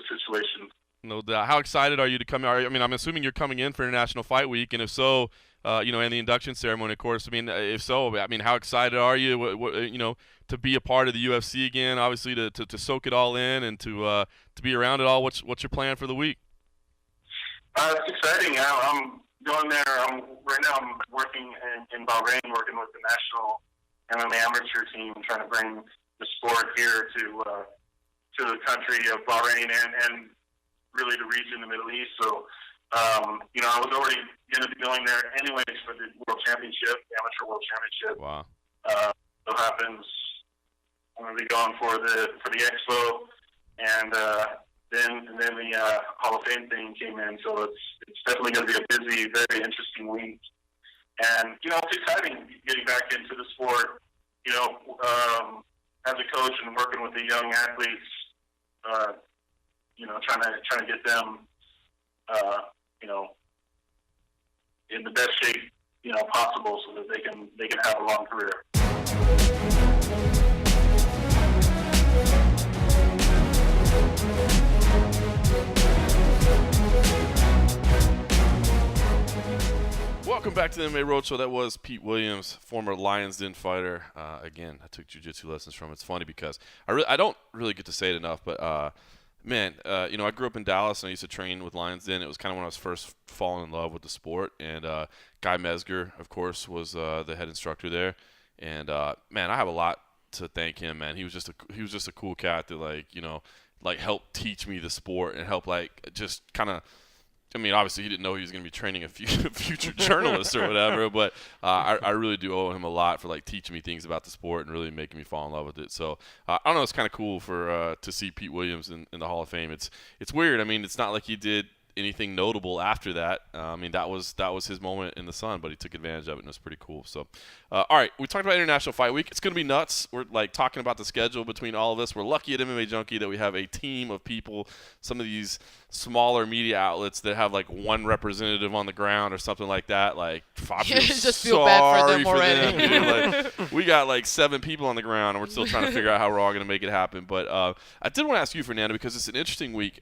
situation. No doubt. How excited are you to come? I'm assuming you're coming in for International Fight Week, and if so, and the induction ceremony, of course. If so, how excited are you? To be a part of the UFC again, obviously to soak it all in and to be around it all. What's your plan for the week? It's exciting. I'm going there. Right now I'm working in Bahrain, working with the national MMA amateur team, trying to bring the sport here to the country of Bahrain and really the region, the Middle East. So, I was already going to be going there anyways for the World Championship, the Amateur World Championship. Wow. So happens. I'm going to be going for the expo, and then the Hall of Fame thing came in. So it's definitely going to be a busy, very interesting week. And it's exciting getting back into the sport. As a coach and working with the young athletes, trying to get them, in the best shape, possible, so that they can have a long career. Welcome back to the MMA Roadshow. That was Pete Williams, former Lions Den fighter. Again, I took jiu-jitsu lessons from him. It's funny because I don't really get to say it enough, but I grew up in Dallas and I used to train with Lions Den. It was kind of when I was first falling in love with the sport. And Guy Mesger, of course, was the head instructor there. And I have a lot to thank him, man. He was just a cool cat that help teach me the sport and help just kind of. Obviously he didn't know he was going to be training a future journalist or whatever, but I really do owe him a lot for teaching me things about the sport and really making me fall in love with it. So I don't know, it's kind of cool for to see Pete Williams in the Hall of Fame. It's weird. It's not like he did anything notable after that. That was his moment in the sun, but he took advantage of it and it was pretty cool. So, all right, we talked about International Fight Week. It's going to be nuts. We're talking about the schedule between all of us. We're lucky at MMAjunkie that we have a team of people. Some of these smaller media outlets that have one representative on the ground or something like that. I just feel bad for them already. We got 7 people on the ground and we're still trying to figure out how we're all going to make it happen. But I did want to ask you, Fernanda, because it's an interesting week.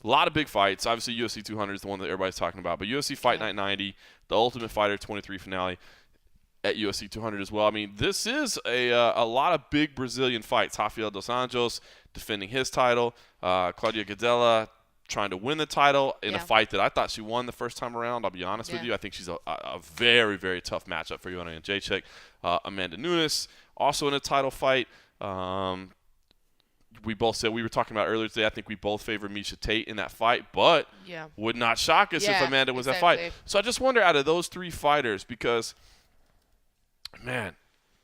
A lot of big fights. Obviously, UFC 200 is the one that everybody's talking about. But UFC Fight Night 90, the Ultimate Fighter 23 finale at UFC 200 as well. I mean, this is a lot of big Brazilian fights. Rafael dos Anjos defending his title. Claudia Gadelha trying to win the title in a fight that I thought she won the first time around. I'll be honest with you. I think she's a very, very tough matchup for Joanna Jędrzejczyk. Amanda Nunes also in a title fight. We both said, we were talking about earlier today, I think we both favor Miesha Tate in that fight, but would not shock us if Amanda wins that fight. So I just wonder, out of those three fighters, because, man,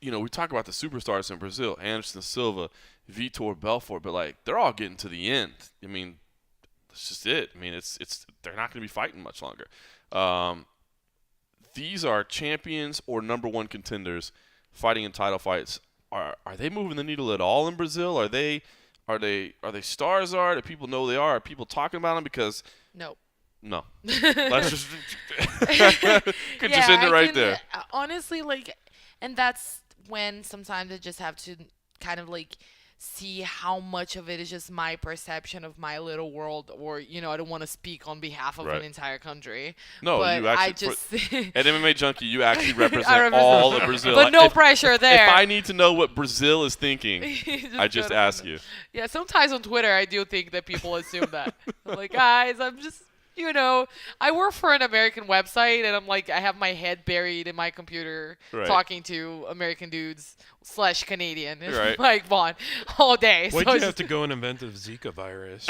you know, we talk about the superstars in Brazil, Anderson Silva, Vitor Belfort, but, like, they're all getting to the end. I mean, that's just it. I mean, it's they're not going to be fighting much longer. These are champions or number one contenders fighting in title fights. Are they moving the needle at all in Brazil? Are they stars? Do people know they are? Are people talking about them? Because no. Let's just could just end it right there. Honestly, like, and that's when sometimes I just have to kind of like see how much of it is just my perception of my little world, or, you know, I don't want to speak on behalf of an entire country. No, but you actually, at MMAjunkie, you actually represent all of Brazil. But no pressure there. If I need to know what Brazil is thinking, I just ask you. Yeah, sometimes on Twitter I do think that people assume that. I'm like, guys, I'm just, you know, I work for an American website, and I'm like, I have my head buried in my computer talking to American dudes / Canadian. It's like, Vaughn, all day. Why'd you have to go and invent the Zika virus?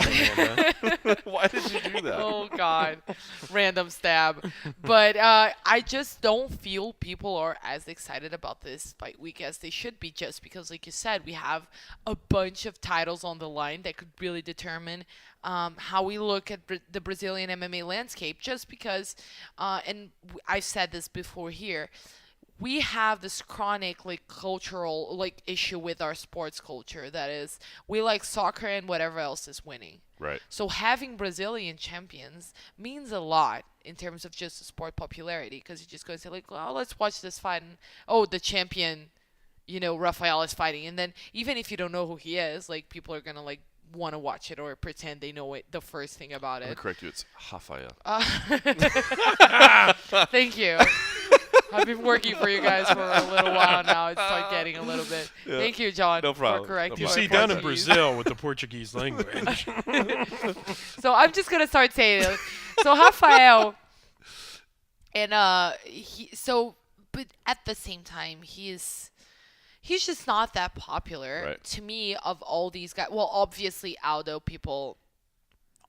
Why did you do that? Oh, God. Random stab. But I just don't feel people are as excited about this fight week as they should be, just because, like you said, we have a bunch of titles on the line that could really determine how we look at the Brazilian MMA landscape, just because, and I've said this before here, we have this chronic, like, cultural, like, issue with our sports culture. That is, we like soccer and whatever else is winning. Right. So having Brazilian champions means a lot in terms of just sport popularity, because you just go and say, like, well, let's watch this fight, and, oh, the champion, you know, Rafael is fighting. And then even if you don't know who he is, like, people are going to, like, want to watch it or pretend they know it, the first thing about it. I'm going to correct you. It's Rafael. Thank you. I've been working for you guys for a little while now. It's like getting a little bit. Yeah. Thank you, John, no problem. for correcting You my see, down in Brazil with the Portuguese language. So I'm just going to start saying it. So Rafael, and but at the same time, he's just not that popular to me of all these guys. Well, obviously Aldo, people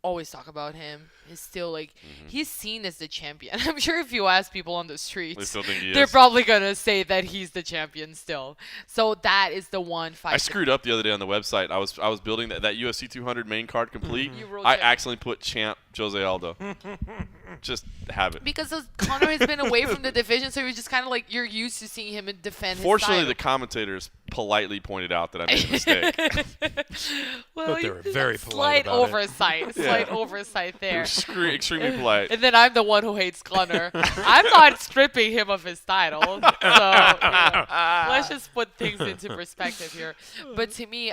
always talk about him. He's still like, he's seen as the champion. I'm sure if you ask people on the streets, they're probably going to say that he's the champion still. So that is the one fight. I screwed up the other day on the website. I was building that UFC 200 main card complete. I accidentally put champ Jose Aldo. Just have it. Because Conor has been away from the division, so you're just kind of like, you're used to seeing him defend Fortunately, his title. The commentators politely pointed out that I made a mistake. Well, but they were very polite about oversight. Slight oversight there. Extremely polite. And then I'm the one who hates Conor. I'm not stripping him of his title. So let's just put things into perspective here. But to me,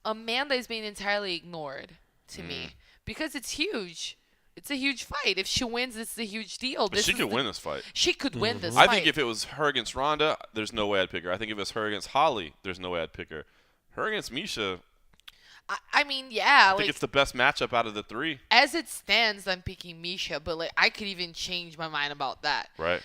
Amanda is being entirely ignored to me, because it's huge. It's a huge fight. If she wins, it's a huge deal. She could win this fight. She could win this fight. I think if it was her against Ronda, there's no way I'd pick her. I think if it was her against Holly, there's no way I'd pick her. Her against Miesha, I mean, yeah. I think it's the best matchup out of the three. As it stands, I'm picking Miesha, but like I could even change my mind about that. Right.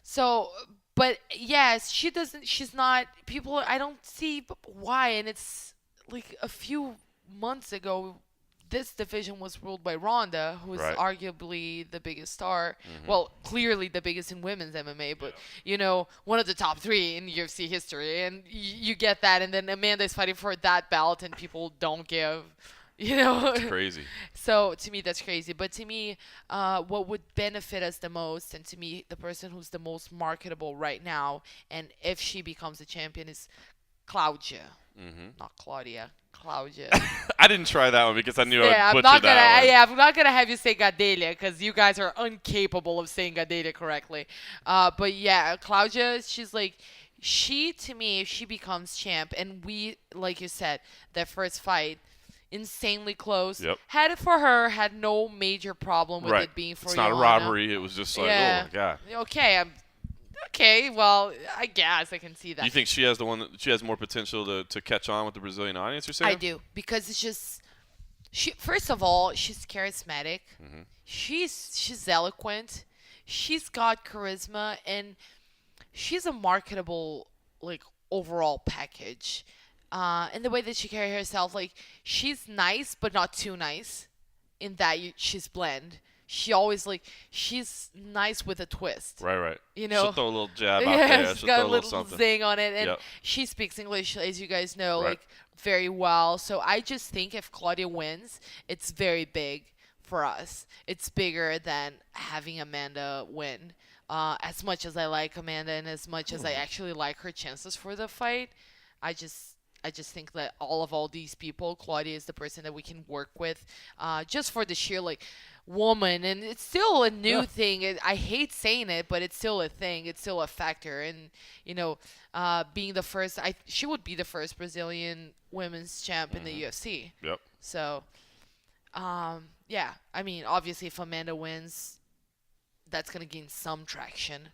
So, but yes, she doesn't. She's not. People, I don't see why. And it's like a few months ago, this division was ruled by Ronda, who is arguably the biggest star. Well, clearly the biggest in women's MMA, but, you know, one of the top 3 in UFC history. And you get that, and then Amanda is fighting for that belt, and people don't give, you know. It's crazy. So, to me, that's crazy. But to me, what would benefit us the most, and to me, the person who's the most marketable right now, and if she becomes a champion, is Claudia. Not Claudia. Claudia. I didn't try that one because I knew I would butcher that one. Yeah, I'm not going to have you say Gadelha, because you guys are incapable of saying Gadelha correctly. But yeah, Claudia, she's like, she, to me, if she becomes champ, and we, like you said, that first fight, insanely close. Yep. Had it for her, had no major problem with it being for It's not a Joanna. robbery. It was just like, Yeah. oh my god. Okay, well, I guess I can see that. You think she has she has more potential to catch on with the Brazilian audience, you're saying? I do, because it's just first of all, she's charismatic. Mm-hmm. She's eloquent. She's got charisma, and she's a marketable overall package. And the way that she carries herself, she's nice but not too nice. In that she's bland. She always she's nice with a twist. Right. You know, She'll throw a little jab out there. she's She'll got throw a little something. zing on it, and Yep. she speaks English, as you guys know, Right. very well. So I just think if Claudia wins, it's very big for us. It's bigger than having Amanda win. As much as I like Amanda, and as much as I actually like her chances for the fight, I just think that all these people, Claudia is the person that we can work with, just for the sheer woman, and it's still a new thing. I hate saying it, but it's still a thing. It's still a factor, and being the first, she would be the first Brazilian women's champ in the UFC. Yep. So, yeah, I mean, obviously, if Amanda wins, that's gonna gain some traction.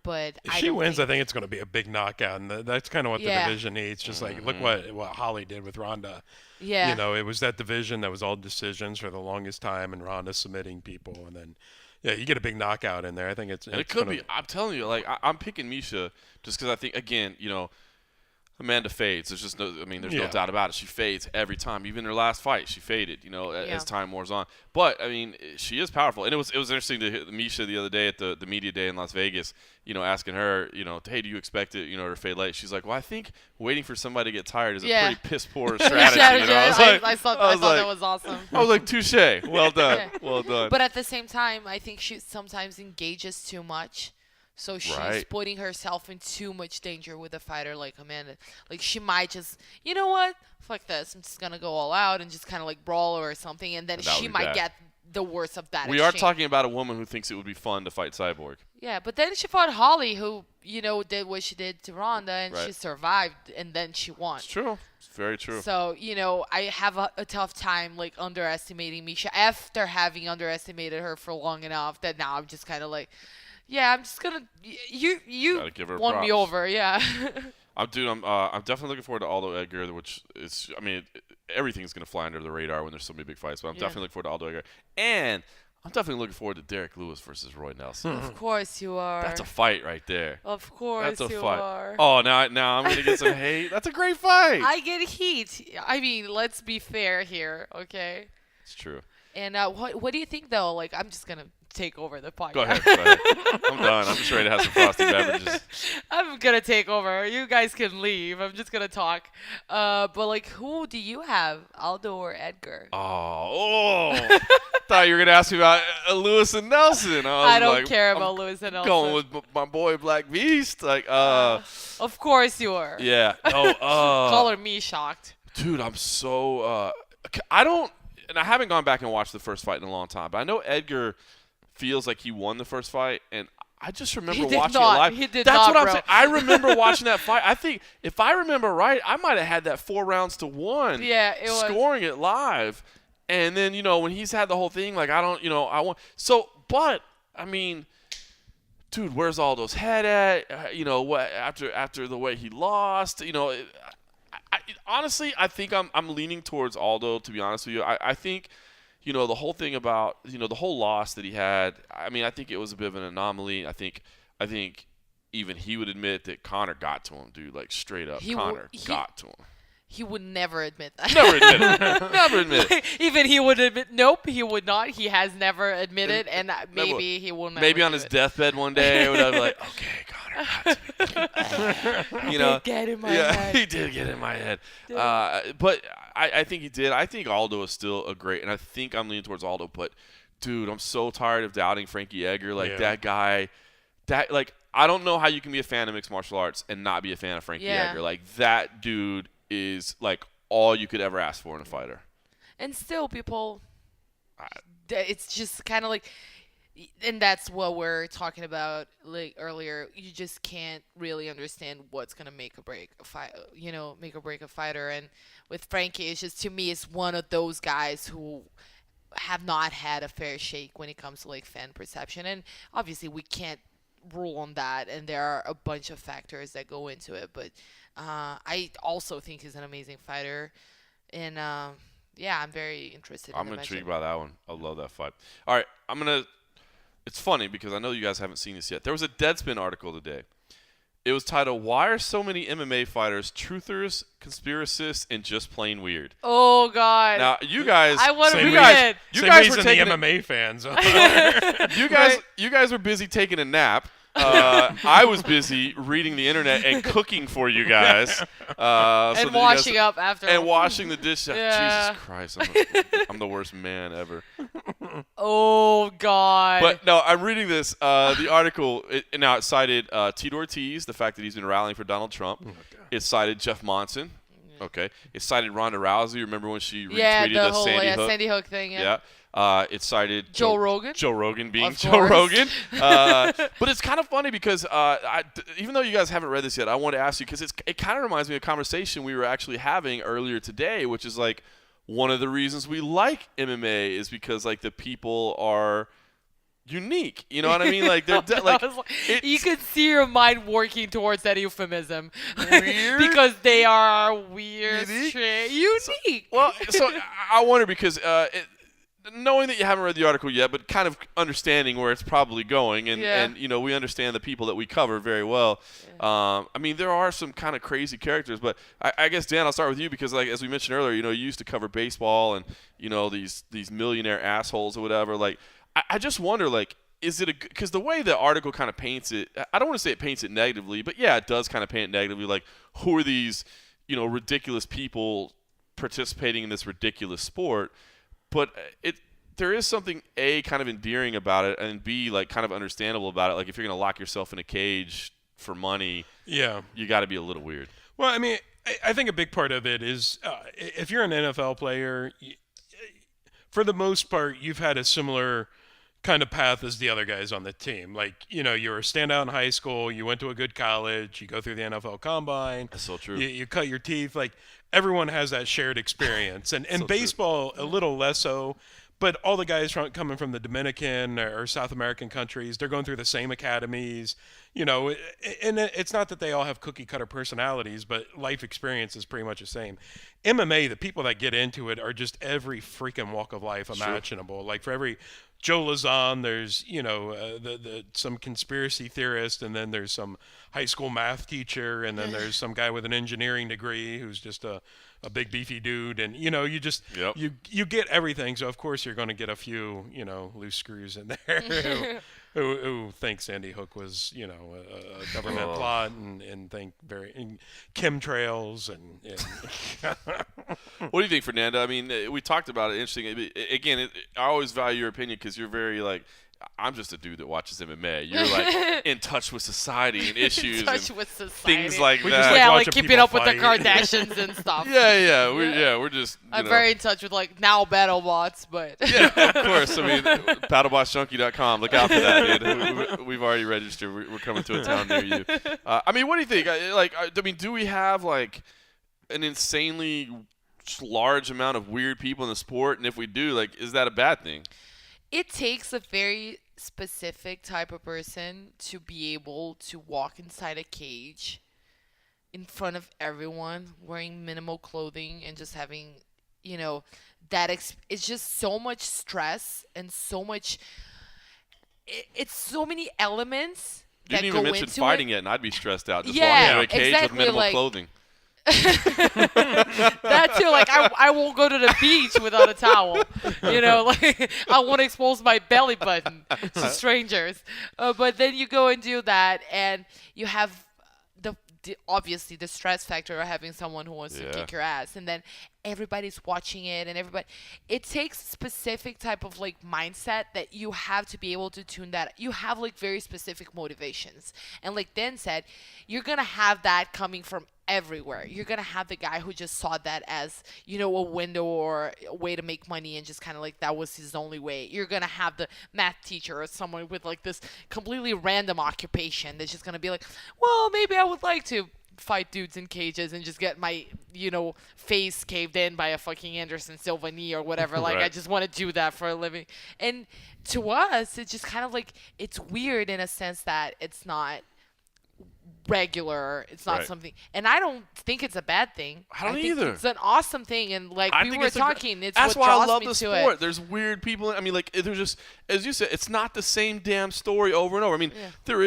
But If she wins, I think it's going to be a big knockout, and that's kind of what the division needs. Just look what Holly did with Ronda. Yeah. It was that division that was all decisions for the longest time, and Ronda submitting people, and then you get a big knockout in there. I think it's. And it could be. I'm telling you, I'm picking Misha just because I think, again, Amanda fades. There's just no doubt about it. She fades every time. Even in her last fight, she faded, as time wears on. But, I mean, she is powerful. And it was interesting to hear Misha the other day at the media day in Las Vegas, asking her, hey, do you expect it, to fade late? She's like, well, I think waiting for somebody to get tired is a pretty piss-poor strategy. I thought that was awesome. I was like, touche. Well done. Yeah. Well done. But at the same time, I think she sometimes engages too much. So she's putting herself in too much danger with a fighter like Amanda. She might just, you know what? Fuck this. I'm just going to go all out and just kind of brawl her or something. And then she might get the worst of that. We are talking about a woman who thinks it would be fun to fight Cyborg. Yeah, but then she fought Holly, who, did what she did to Ronda, and she survived, and then she won. It's true. It's very true. So, I have a tough time, underestimating Misha after having underestimated her for long enough that now I'm just kind of yeah, I'm just gonna. You give her won me props. over, yeah. I'm definitely looking forward to Aldo Edgar, which is, everything's gonna fly under the radar when there's so many big fights. But I'm definitely looking forward to Aldo Edgar, and I'm definitely looking forward to Derek Lewis versus Roy Nelson. Of course you are. That's a fight right there. Of course That's a you fight. are. Oh, now I'm gonna get some hate. That's a great fight. I get heat. I mean, let's be fair here, okay? It's true. And what do you think though? I'm just gonna take over the podcast. Go ahead. I'm done. I'm just ready to have some frosty beverages. I'm gonna take over. You guys can leave. I'm just gonna talk. But who do you have, Aldo or Edgar? Thought you were gonna ask me about Lewis and Nelson. I don't care about Lewis and Nelson. Going with my boy Black Beast. Of course you are. Yeah. Color me shocked. Dude, I'm so. I don't. And I haven't gone back and watched the first fight in a long time, but I know Edgar feels like he won the first fight, and I just remember watching it live. He did That's not, what I'm bro. saying. I remember watching that fight. I think if I remember right, I might have had that 4 rounds to 1. Yeah, it was. Scoring it live, and then when he's had the whole thing, I want. So, but I mean, dude, where's Aldo's head at? What after the way he lost? Honestly, I think I'm leaning towards Aldo. To be honest with you, I think. The whole thing about, the whole loss that he had, I think it was a bit of an anomaly. I think even he would admit that Conor got to him, dude, straight up. Conor got to him. He would never admit that. Never admit it. Never admit it. Even he would admit, nope, he would not. He has never admitted, and maybe he will never. Maybe on his deathbed one day, or whatever, okay, Conor got to me. He did get in my head. He did get in my head. But I think he did. I think Aldo is still a great, and I think I'm leaning towards Aldo. But, dude, I'm so tired of doubting Frankie Edgar. That guy, I don't know how you can be a fan of mixed martial arts and not be a fan of Frankie Edgar. That dude is all you could ever ask for in a fighter. And still, people, it's just kind of And that's what we're talking about like earlier. You just can't really understand what's gonna make or break a fight. Make or break a fighter. And with Frankie, it's just to me, it's one of those guys who have not had a fair shake when it comes to like fan perception. And obviously, we can't rule on that. And there are a bunch of factors that go into it. But I also think he's an amazing fighter. And yeah, I'm very interested. I'm intrigued by that one. I love that fight. All right, It's funny because I know you guys haven't seen this yet. There was a Deadspin article today. It was titled, "Why are so many MMA fighters truthers, conspiracists, and just plain weird?" Oh God! Now you guys, I want to Same read reason- it. you Same guys were reason the taking MMA fans. you guys were busy taking a nap. I was busy reading the internet and cooking for you guys. So that And you washing guys, up after. and washing the dish. Yeah. Jesus Christ, I'm the worst man ever. Oh God! But no, I'm reading this. The article. Now it cited Tito Ortiz, the fact that he's been rallying for Donald Trump. It cited Jeff Monson. Okay. It cited Ronda Rousey. Remember when she retweeted the whole Sandy Hook? Sandy Hook thing. Yeah. It cited Joe Rogan. Joe Rogan being Of Joe course. Rogan. But it's kind of funny because even though you guys haven't read this yet, I want to ask you because it kind of reminds me of a conversation we were actually having earlier today, which is like one of the reasons we like MMA is because like the people are unique. You know what I mean? Like they're You could see your mind working towards that euphemism. Weird? Because they are weird, Unique? unique. So I wonder because knowing that you haven't read the article yet, but kind of understanding where it's probably going, and we understand the people that we cover very well. I mean, there are some kind of crazy characters, but I guess Dan, I'll start with you because, like as we mentioned earlier, you used to cover baseball and these millionaire assholes or whatever. Like, I just wonder, like, is it because the way the article kind of paints it, I don't want to say it paints it negatively, but yeah, it does kind of paint it negatively. Like, who are these, ridiculous people participating in this ridiculous sport? But there is something A, kind of endearing about it, and B, like kind of understandable about it. Like if you're going to lock yourself in a cage for money, you got to be a little weird. Well, I mean, I think a big part of it is if you're an NFL player, for the most part, you've had a similar kind of path as the other guys on the team. Like, you were a standout in high school, you went to a good college, you go through the NFL combine. That's so true. You cut your teeth. Like, everyone has that shared experience. And So baseball, a little less so. But all the guys coming from the Dominican or South American countries, they're going through the same academies, and it's not that they all have cookie-cutter personalities, but life experience is pretty much the same. MMA, the people that get into it are just every freaking walk of life imaginable. Like for every Joe Lazan, there's, some conspiracy theorist, and then there's some high school math teacher, and then there's some guy with an engineering degree who's just a big beefy dude, and you just you get everything. So of course you're going to get a few loose screws in there who think Sandy Hook was a government plot and think in chemtrails and What do you think, Fernanda? I mean, we talked about it. Interesting. Again, I always value your opinion because you're very like. I'm just a dude that watches MMA. You're like in touch with society and issues and things like We that. just like like watching keeping people up with the fight. Kardashians and stuff. We're just. I'm very in touch with like now BattleBots, but Yeah, of course. I mean, battlebotsjunkie.com. Look out for that, dude. We've already registered. We're coming to a town near you. I mean, what do you think? I mean, do we have like an insanely large amount of weird people in the sport? And if we do, like, is that a bad thing? it takes a very specific type of person to be able to walk inside a cage in front of everyone wearing minimal clothing and just having, you know, it's just so much stress and so much it's so many elements You that didn't go even mention into fighting it. yet, and I'd be stressed out just Yeah, walking into a cage exactly, with minimal like- clothing. That too, like I won't go to the beach without a towel. You know, like I won't expose my belly button to strangers. But then you go and do that, and you have obviously the stress factor of having someone who wants to kick your ass, and then everybody's watching it, and it takes specific type of like mindset that you have to be able to tune that. You have like very specific motivations, and like Dan said, you're gonna have that coming from everywhere. You're going to have the guy who just saw that as, a window or a way to make money and just kind of like that was his only way. You're going to have the math teacher or someone with like this completely random occupation that's just going to be like, well, maybe I would like to fight dudes in cages and just get my, face caved in by a fucking Anderson Silva knee or whatever. Like, Right. I just want to do that for a living. And to us, it's just kind of like, it's weird in a sense that it's not regular. It's not Right. something, and I don't think it's a bad thing. I don't think either. It's an awesome thing, and like I we think were it's talking, it's that's what why draws I love me the to sport. it. There's weird people. I mean, like there's just, as you said, it's not the same damn story over and over. I mean, Yeah. there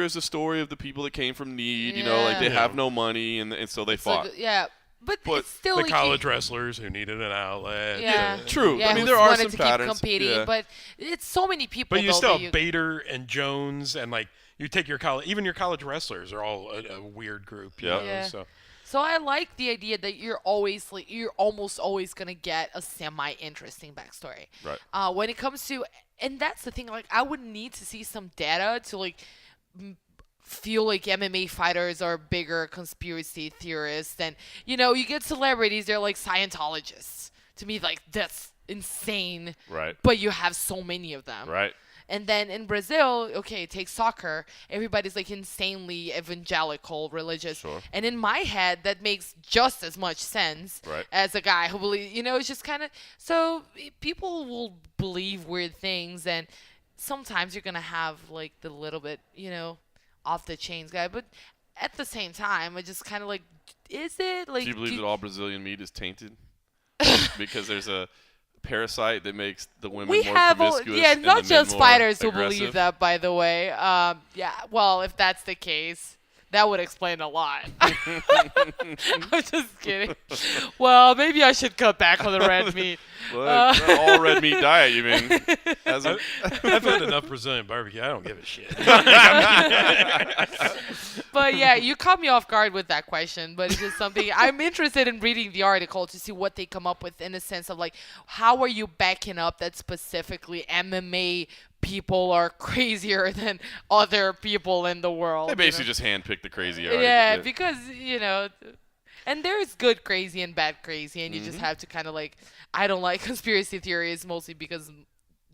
is a story of the people that came from need. Like they Yeah. have no money and so they fought. Yeah, but it's still The like college wrestlers who needed an outlet. Yeah, True. Yeah, I mean, who there are wanted some to patterns. keep competing, Yeah. but it's so many people. But you though, still that have Bader and Jones, and like you take your college, even your college wrestlers are all a weird group. You Yeah. know, Yeah. So So I like the idea that you're almost always gonna get a semi-interesting backstory. Right. When it comes to, and that's the thing. Like, I would need to see some data to like feel like MMA fighters are bigger conspiracy theorists than you get celebrities. They're like Scientologists. To me, like that's insane. Right. But you have so many of them. Right. And then in Brazil, okay, take soccer. Everybody's like insanely evangelical, religious. Sure. And in my head, that makes just as much sense Right. as a guy who believes, it's just kind of, so people will believe weird things. And sometimes you're going to have like the little bit, off the chains guy. But at the same time, I just kind of like, is it like. Do you believe that all Brazilian meat is tainted? Because there's a parasite that makes the women We more have, promiscuous yeah, and not the men just more fighters who aggressive? believe that, by the way. Yeah, well, if that's the case, that would explain a lot. I'm just kidding. Well, maybe I should cut back on the red meat. What? All red meat diet, you mean? I've had enough Brazilian barbecue. I don't give a shit. But yeah, you caught me off guard with that question, but it's just something I'm interested in reading the article to see what they come up with in a sense of like, how are you backing up that specifically MMA people are crazier than other people in the world? They basically just handpicked the crazy. Yeah, because, and there's good crazy and bad crazy, and you just have to kind of like, I don't like conspiracy theories mostly because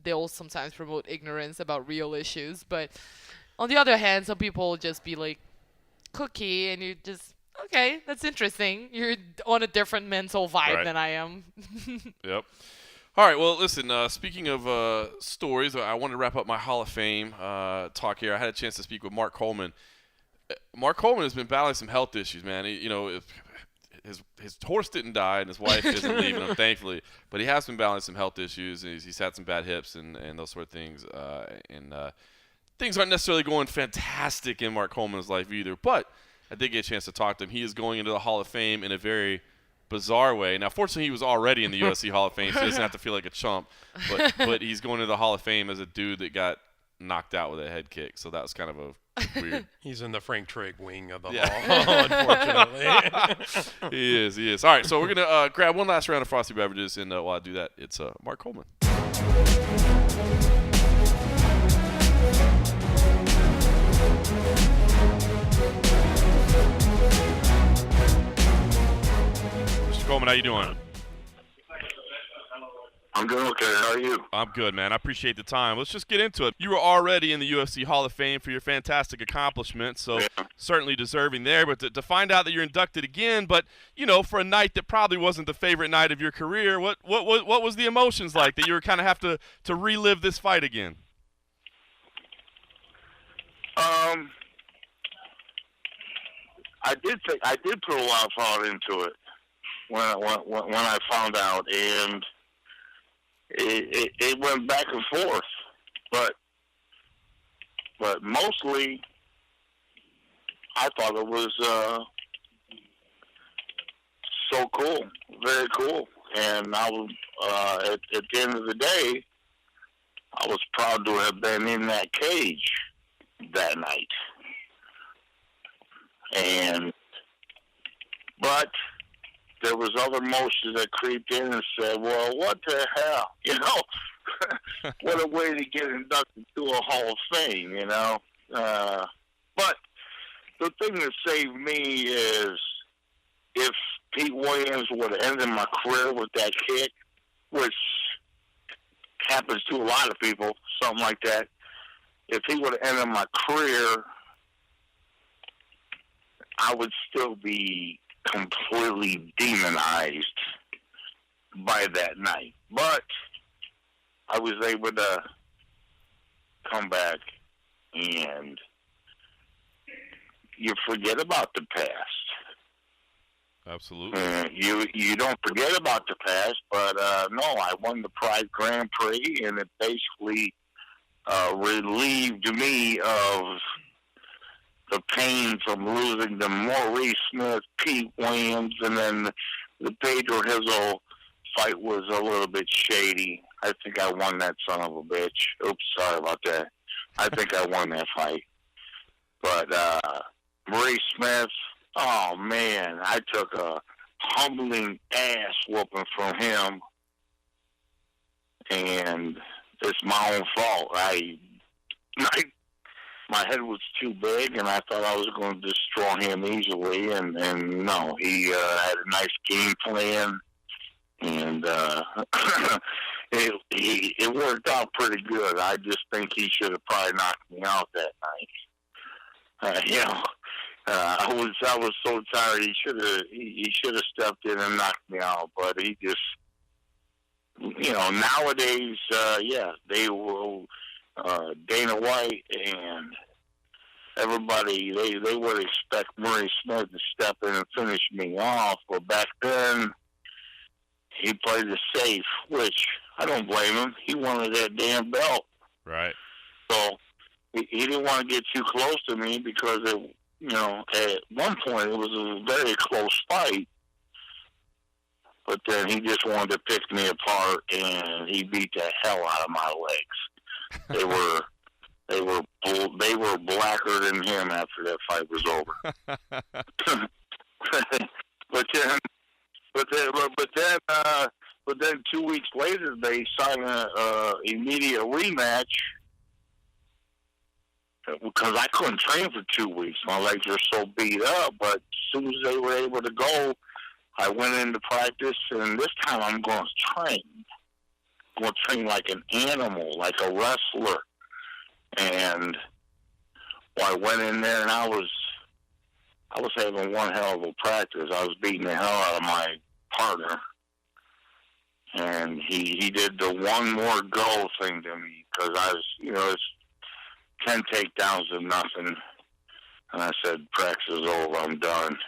they'll sometimes promote ignorance about real issues. But on the other hand, some people will just be like, cookie, and you just, okay, that's interesting. You're on a different mental vibe Right. than I am. Yep. All right. Well, listen. Speaking of stories, I wanted to wrap up my Hall of Fame talk here. I had a chance to speak with Mark Coleman. Mark Coleman has been battling some health issues, man. His horse didn't die, and his wife isn't leaving him, thankfully. But he has been battling some health issues, and he's had some bad hips and those sort of things. Things aren't necessarily going fantastic in Mark Coleman's life either. But I did get a chance to talk to him. He is going into the Hall of Fame in a very bizarre way. Now, fortunately, he was already in the UFC Hall of Fame, so he doesn't have to feel like a chump. But he's going into the Hall of Fame as a dude that got knocked out with a head kick. So that was kind of a weird. He's in the Frank Trigg wing of the Yeah. hall, unfortunately. He is. All right, so we're going to grab one last round of Frosty Beverages, and while I do that, it's Mark Coleman. Mr. Coleman, how you doing? I'm doing okay. How are you? I'm good, man. I appreciate the time. Let's just get into it. You were already in the UFC Hall of Fame for your fantastic accomplishments, so certainly deserving there. But to find out that you're inducted again, but for a night that probably wasn't the favorite night of your career, what was the emotions like that you were kind of have to relive this fight again? I did put a lot of thought into it when I found out, and it went back and forth, but mostly I thought it was so cool, very cool, and I was at the end of the day, I was proud to have been in that cage that night, but there was other emotions that creeped in and said, well, what the hell? What a way to get inducted to a Hall of Fame, But the thing that saved me is if Pete Williams would have ended my career with that kick, which happens to a lot of people, something like that. If he would have ended my career, I would still be completely demonized by that night. But I was able to come back, and you forget about the past. Absolutely. You don't forget about the past, but no, I won the Pride Grand Prix, and it basically relieved me of the pain from losing to Maurice Smith, Pete Williams, and then the Pedro Hizzle fight was a little bit shady. I think I won that son of a bitch. Oops, sorry about that. I think I won that fight. But Maurice Smith, oh man, I took a humbling ass whooping from him, and it's my own fault. My head was too big, and I thought I was going to destroy him easily, and no, he had a nice game plan, and it worked out pretty good. I just think he should have probably knocked me out that night. I was so tired. He should have stepped in and knocked me out, but he just, nowadays, they will. Dana White and everybody, they would expect Maurice Smith to step in and finish me off, but back then he played it safe, which I don't blame him. He wanted that damn belt, Right. so he didn't want to get too close to me because at one point it was a very close fight, but then he just wanted to pick me apart, and he beat the hell out of my legs. They were blacker than him after that fight was over. but then 2 weeks later they signed a immediate rematch because I couldn't train for 2 weeks. My legs were so beat up. But as soon as they were able to go, I went into practice, and this time I'm going to train. I'm going to train like an animal, like a wrestler. And I went in there, and I was having one hell of a practice. I was beating the hell out of my partner, and he did the one more go thing to me because I was, it's 10 takedowns to nothing, and I said, practice is over, I'm done.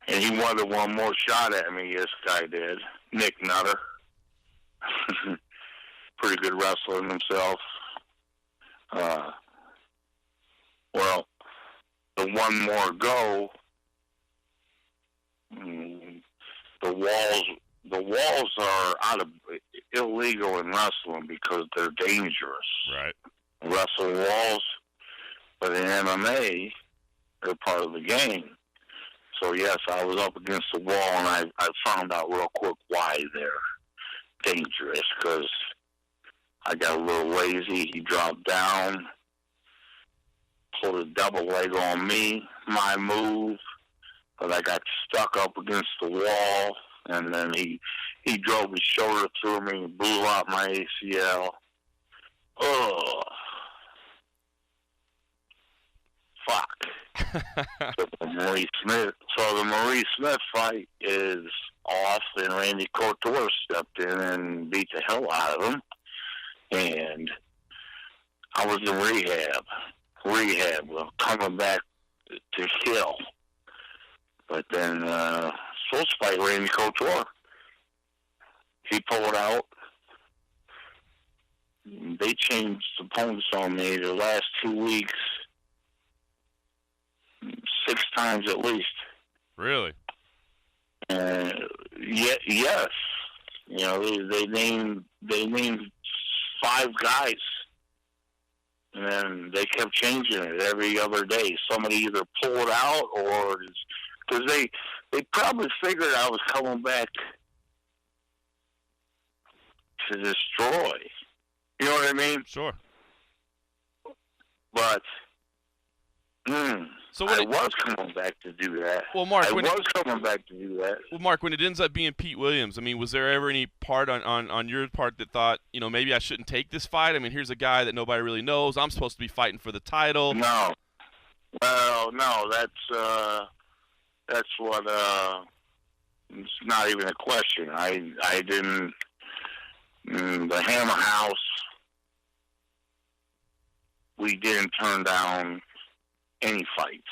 And he wanted one more shot at me. This guy did, Nick Nutter. Pretty good wrestler himself. Well, the one more go, the walls are illegal in wrestling because they're dangerous. Right. Wrestle walls, but in MMA, they're part of the game. So yes, I was up against the wall, and I found out real quick why they're dangerous, because I got a little lazy. He dropped down, pulled a double leg on me, my move, but I got stuck up against the wall, and then he drove his shoulder through me and blew out my ACL. Oh, fuck. The Maurice Smith fight is off, and Randy Couture stepped in and beat the hell out of him. And I was in rehab, coming back to kill. But then supposed to fight Randy Couture. He pulled out. They changed opponents on me the last 2 weeks 6 times at least. Really? Yes. They named 5 guys, and then they kept changing it every other day. Somebody either pulled out or because they probably figured I was coming back to destroy. You know what I mean? Sure. But So I was coming back to do that. Well, Mark, when it ends up being Pete Williams, I mean, was there ever any part on your part that thought, maybe I shouldn't take this fight? I mean, here's a guy that nobody really knows. I'm supposed to be fighting for the title. No. Well, no, that's what, it's not even a question. I didn't, the Hammer House, we didn't turn down any fights,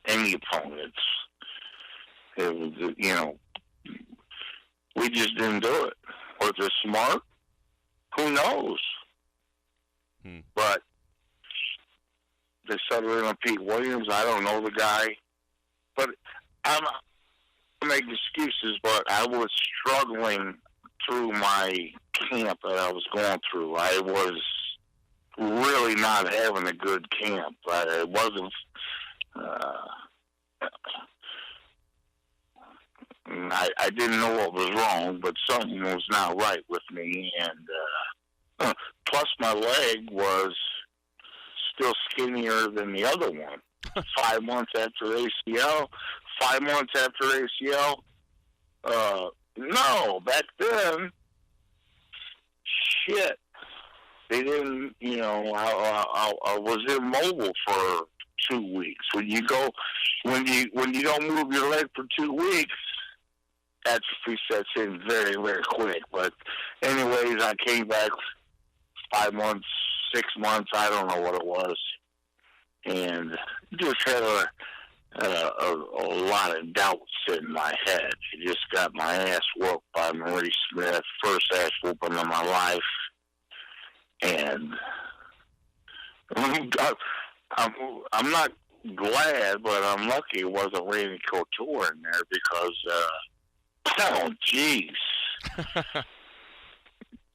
any opponents. It was, we just didn't do it. Was it smart? Who knows? But they settled in on Pete Williams. I don't know the guy. But I'm not make excuses, but I was struggling through my camp that I was going through. I was really not having a good camp. It wasn't. I didn't know what was wrong, but something was not right with me, and plus my leg was still skinnier than the other one. 5 months after ACL. 5 months after ACL. No, back then, shit. They didn't, I was immobile for 2 weeks. When you don't move your leg for 2 weeks, atrophy sets in very, very quick. But anyways, I came back 5 months, 6 months, I don't know what it was. And just had a lot of doubts in my head. I just got my ass whooped by Marie Smith, first ass whooping of my life. And I'm not glad, but I'm lucky it wasn't Randy Couture in there because, oh, jeez.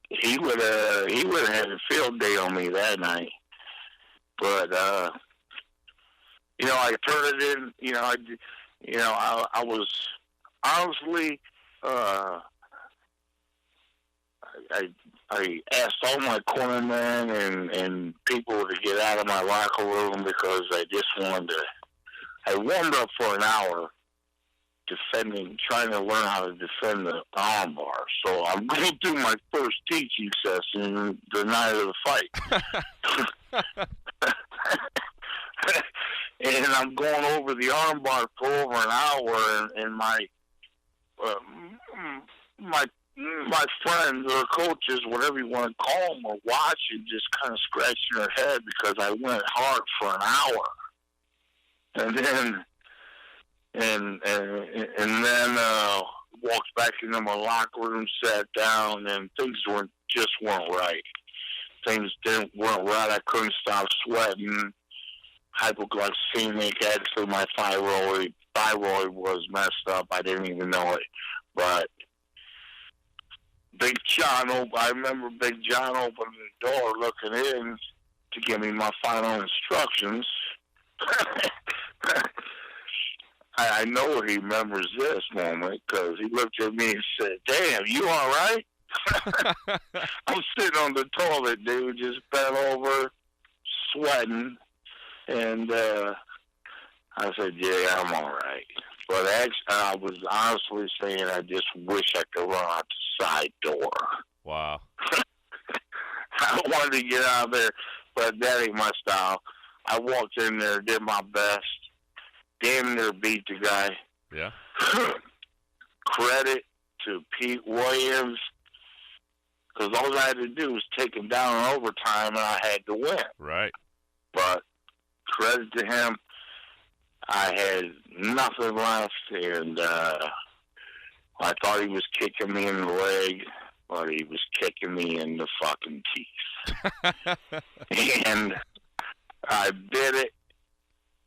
He would have had a field day on me that night. But, I turned it in, I was honestly, I asked all my cornermen and people to get out of my locker room because I just I warmed up for an hour trying to learn how to defend the arm bar. So I'm going to do my first teaching session the night of the fight. And I'm going over the arm bar for over an hour, and my friends or coaches, whatever you want to call them, are watching, just kind of scratching their head because I went hard for an hour, and then walked back into my locker room, sat down, and things weren't right. Things weren't right. I couldn't stop sweating. Hypoglycemic. Actually, my thyroid was messed up. I didn't even know it. But I remember Big John opening the door, looking in to give me my final instructions. I know he remembers this moment because he looked at me and said, "Damn, you all right?" I'm sitting on the toilet, dude, just bent over, sweating. And I said, "Yeah, I'm all right." But actually, I was honestly saying I just wish I could run out the side door. Wow. I wanted to get out of there, but that ain't my style. I walked in there, did my best, damn near beat the guy. Yeah. Credit to Pete Williams, because all I had to do was take him down in overtime, and I had to win. Right. But credit to him, I had nothing left, and I thought he was kicking me in the leg, but he was kicking me in the fucking teeth. And I bit it,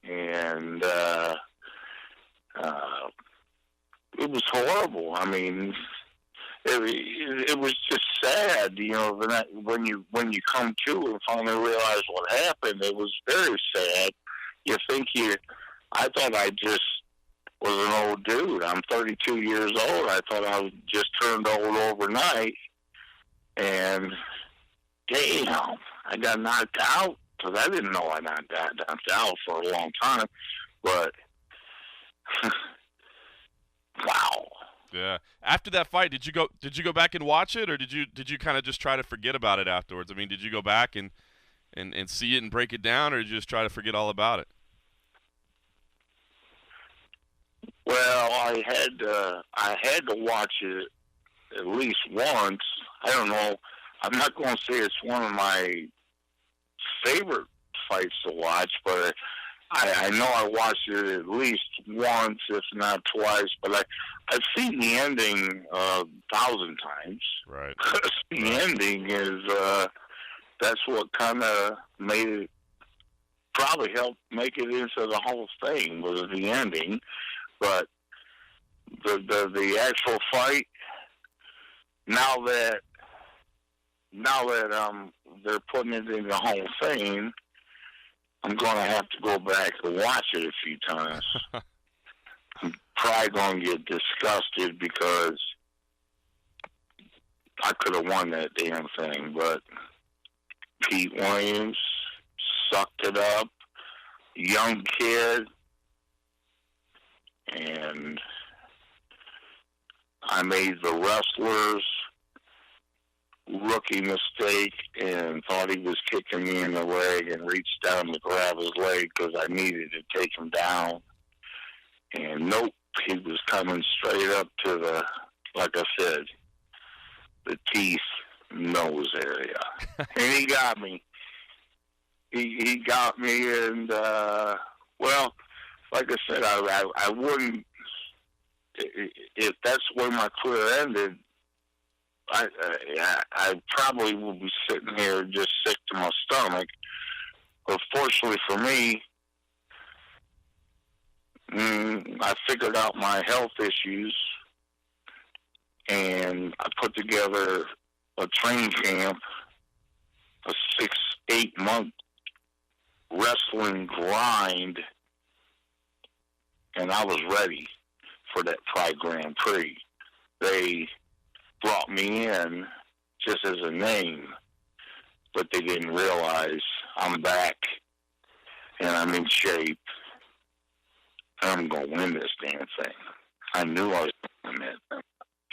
and it was horrible. I mean, it was just sad, when you come to and finally realize what happened. It was very sad. I thought I just was an old dude. I'm 32 years old. I thought I was just turned old overnight, and damn, I got knocked out because I didn't know I got knocked out for a long time. But wow. Yeah. After that fight, did you go back and watch it, or did you kind of just try to forget about it afterwards? I mean, did you go back and see it and break it down, or did you just try to forget all about it? Well, I had to watch it at least once. I don't know. I'm not going to say it's one of my favorite fights to watch, but I know I watched it at least once, if not twice. But I've seen the ending 1,000 times. Right. The ending is that's what kind of made it. Probably helped make it into the Hall of Fame was the ending. But the actual fight, now that they're putting it in the Hall of Fame, I'm going to have to go back and watch it a few times. I'm probably going to get disgusted because I could have won that damn thing, but Pete Williams sucked it up, young kid. And I made the wrestler's rookie mistake and thought he was kicking me in the leg and reached down to grab his leg because I needed to take him down. And nope, he was coming straight up to the, like I said, the teeth, nose area. And he got me. He got me, and, well, like I said, I wouldn't, if that's where my career ended, I probably would be sitting here just sick to my stomach. But fortunately for me, I figured out my health issues, and I put together a training camp, a 6-8 month wrestling grind, and I was ready for that Pride Grand Prix. They brought me in just as a name, but they didn't realize I'm back and I'm in shape and I'm going to win this damn thing. I knew I was going to win that.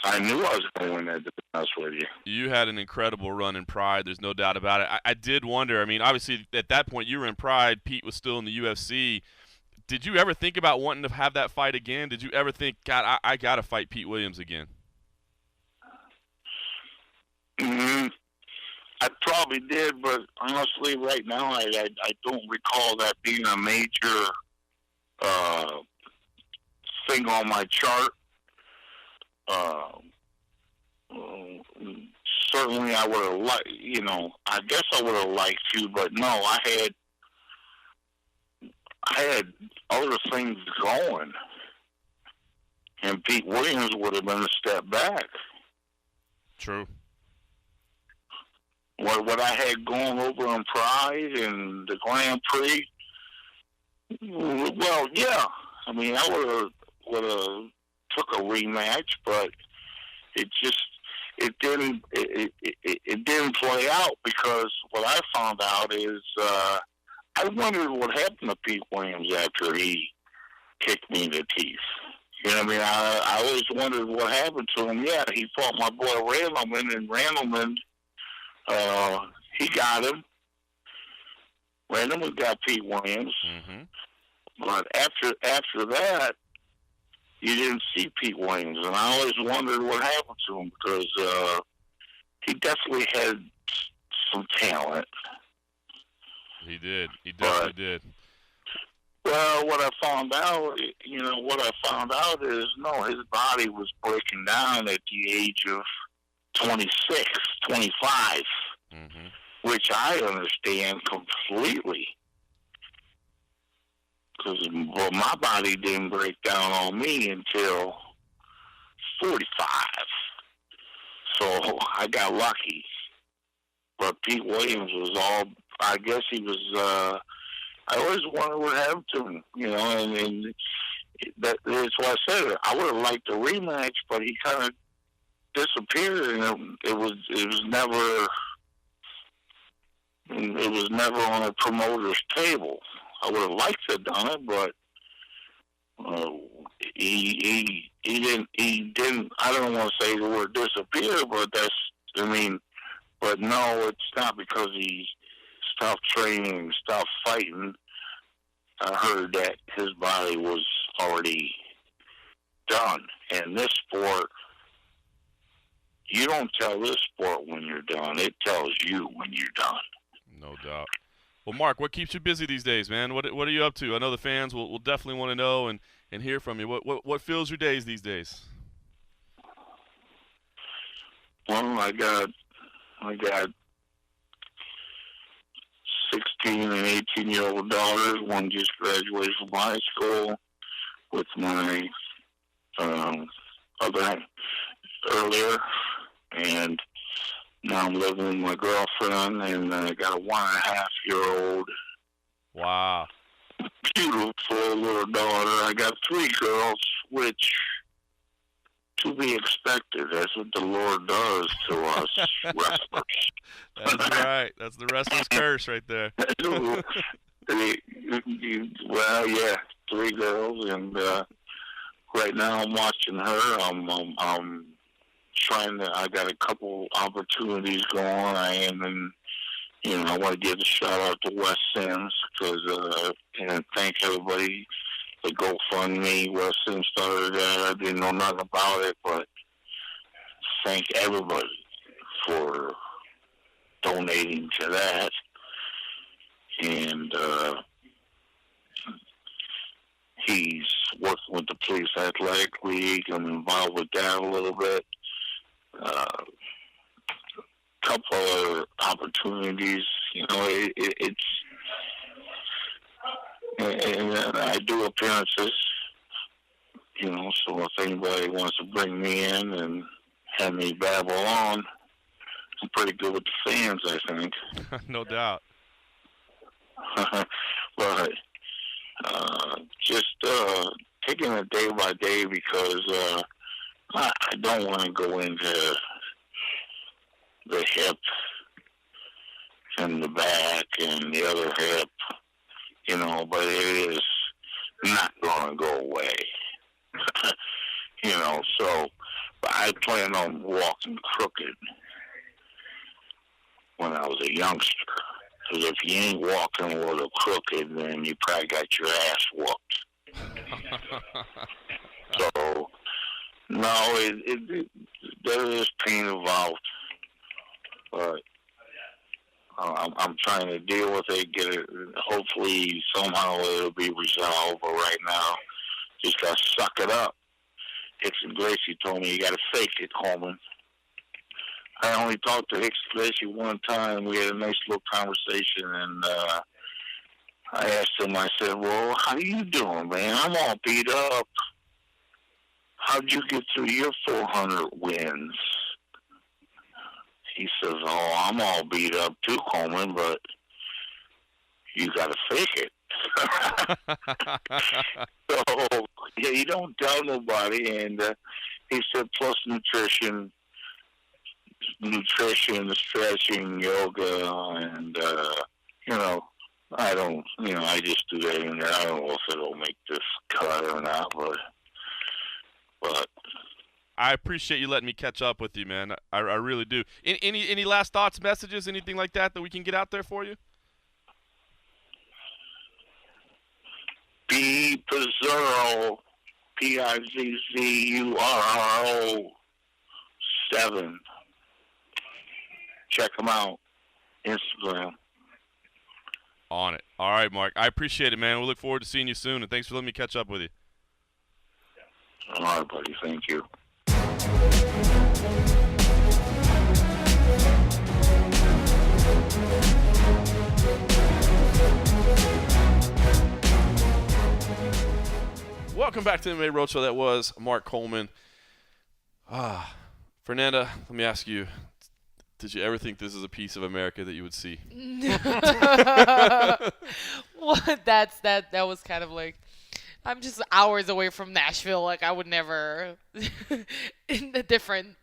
I knew I was going to win that, to be honest with you. You had an incredible run in Pride. There's no doubt about it. I did wonder. I mean, obviously, at that point, you were in Pride. Pete was still in the UFC. Did you ever think about wanting to have that fight again? Did you ever think, God, I got to fight Pete Williams again? I probably did, but honestly, right now, I don't recall that being a major thing on my chart. Certainly, I would have liked, I guess I would have liked to, but no, I had other things going, and Pete Williams would have been a step back. True. What I had going over in Pride and the Grand Prix, well, yeah. I mean, I would have took a rematch, but it didn't play out, because what I found out is I wondered what happened to Pete Williams after he kicked me in the teeth. You know what I mean? I always wondered what happened to him. Yeah, he fought my boy Randleman, and Randleman, he got him. Randleman got Pete Williams. Mm-hmm. But after that, you didn't see Pete Williams, and I always wondered what happened to him, because he definitely had some talent. He did. He definitely did. Well, what I found out is, no, his body was breaking down at the age of 26, 25, mm-hmm. which I understand completely. Because my body didn't break down on me until 45. So I got lucky. But Pete Williams was all, I guess he was, I always wondered what happened to him, and that's why I said it. I would have liked a rematch, but he kind of disappeared, and it was never And it was never on a promoter's table. I would have liked to have done it, but he didn't. I don't want to say the word disappear, but but no, it's not because he stopped training, stopped fighting. I heard that his body was already done. And this sport, you don't tell this sport when you're done. It tells you when you're done. No doubt. Well, Mark, what keeps you busy these days, man? What are you up to? I know the fans will definitely want to know and hear from you. What fills your days these days? Well, I got 16 and 18-year-old daughters. One just graduated from high school with my other earlier, and now I'm living with my girlfriend, and I got a 1.5-year-old. Wow. Beautiful little daughter. I got 3 girls, which, to be expected. That's what the Lord does to us wrestlers. That's right. That's the wrestler's curse right there. Well, yeah, 3 girls, and right now I'm watching her. I'm trying to. I got a couple opportunities going. I am in. I want to give a shout out to Wes Sims and thank everybody. The GoFundMe, Wes Sims started that. I didn't know nothing about it, but thank everybody for donating to that. And he's working with the Police Athletic League. I'm involved with that a little bit. Couple other opportunities, it's and I do appearances, so if anybody wants to bring me in and have me babble on, I'm pretty good with the fans, I think. No doubt. But just taking it day by day because I don't want to go into the hip and the back and the other hip, but it is not going to go away. So I plan on walking crooked when I was a youngster. Because if you ain't walking with a crooked, then you probably got your ass whooped. So, no, there is pain involved. But I'm trying to deal with it, get it. Hopefully, somehow it'll be resolved. But right now, just got to suck it up. Hicks and Gracie told me you got to fake it, Coleman. I only talked to Hicks and Gracie one time. We had a nice little conversation, and I asked him. I said, "Well, how you doing, man? I'm all beat up. How'd you get through your 400 wins?" He says, "Oh, I'm all beat up too, Coleman, but you got to fake it." So, yeah, you don't tell nobody. And he said, plus nutrition, stretching, yoga, and, I just do that in there. I don't know if it'll make this cut or not, but I appreciate you letting me catch up with you, man. I really do. Any last thoughts, messages, anything like that we can get out there for you? Be Pizzurro, Pizzurro 7. Check them out. Instagram. On it. All right, Mark. I appreciate it, man. We look forward to seeing you soon, and thanks for letting me catch up with you. All right, buddy. Thank you. Welcome back to the MMA Roadshow. That was Mark Coleman. Fernanda, let me ask you, did you ever think this is a piece of America that you would see? Well, that was kind of like, I'm just hours away from Nashville. Like, I would never in a different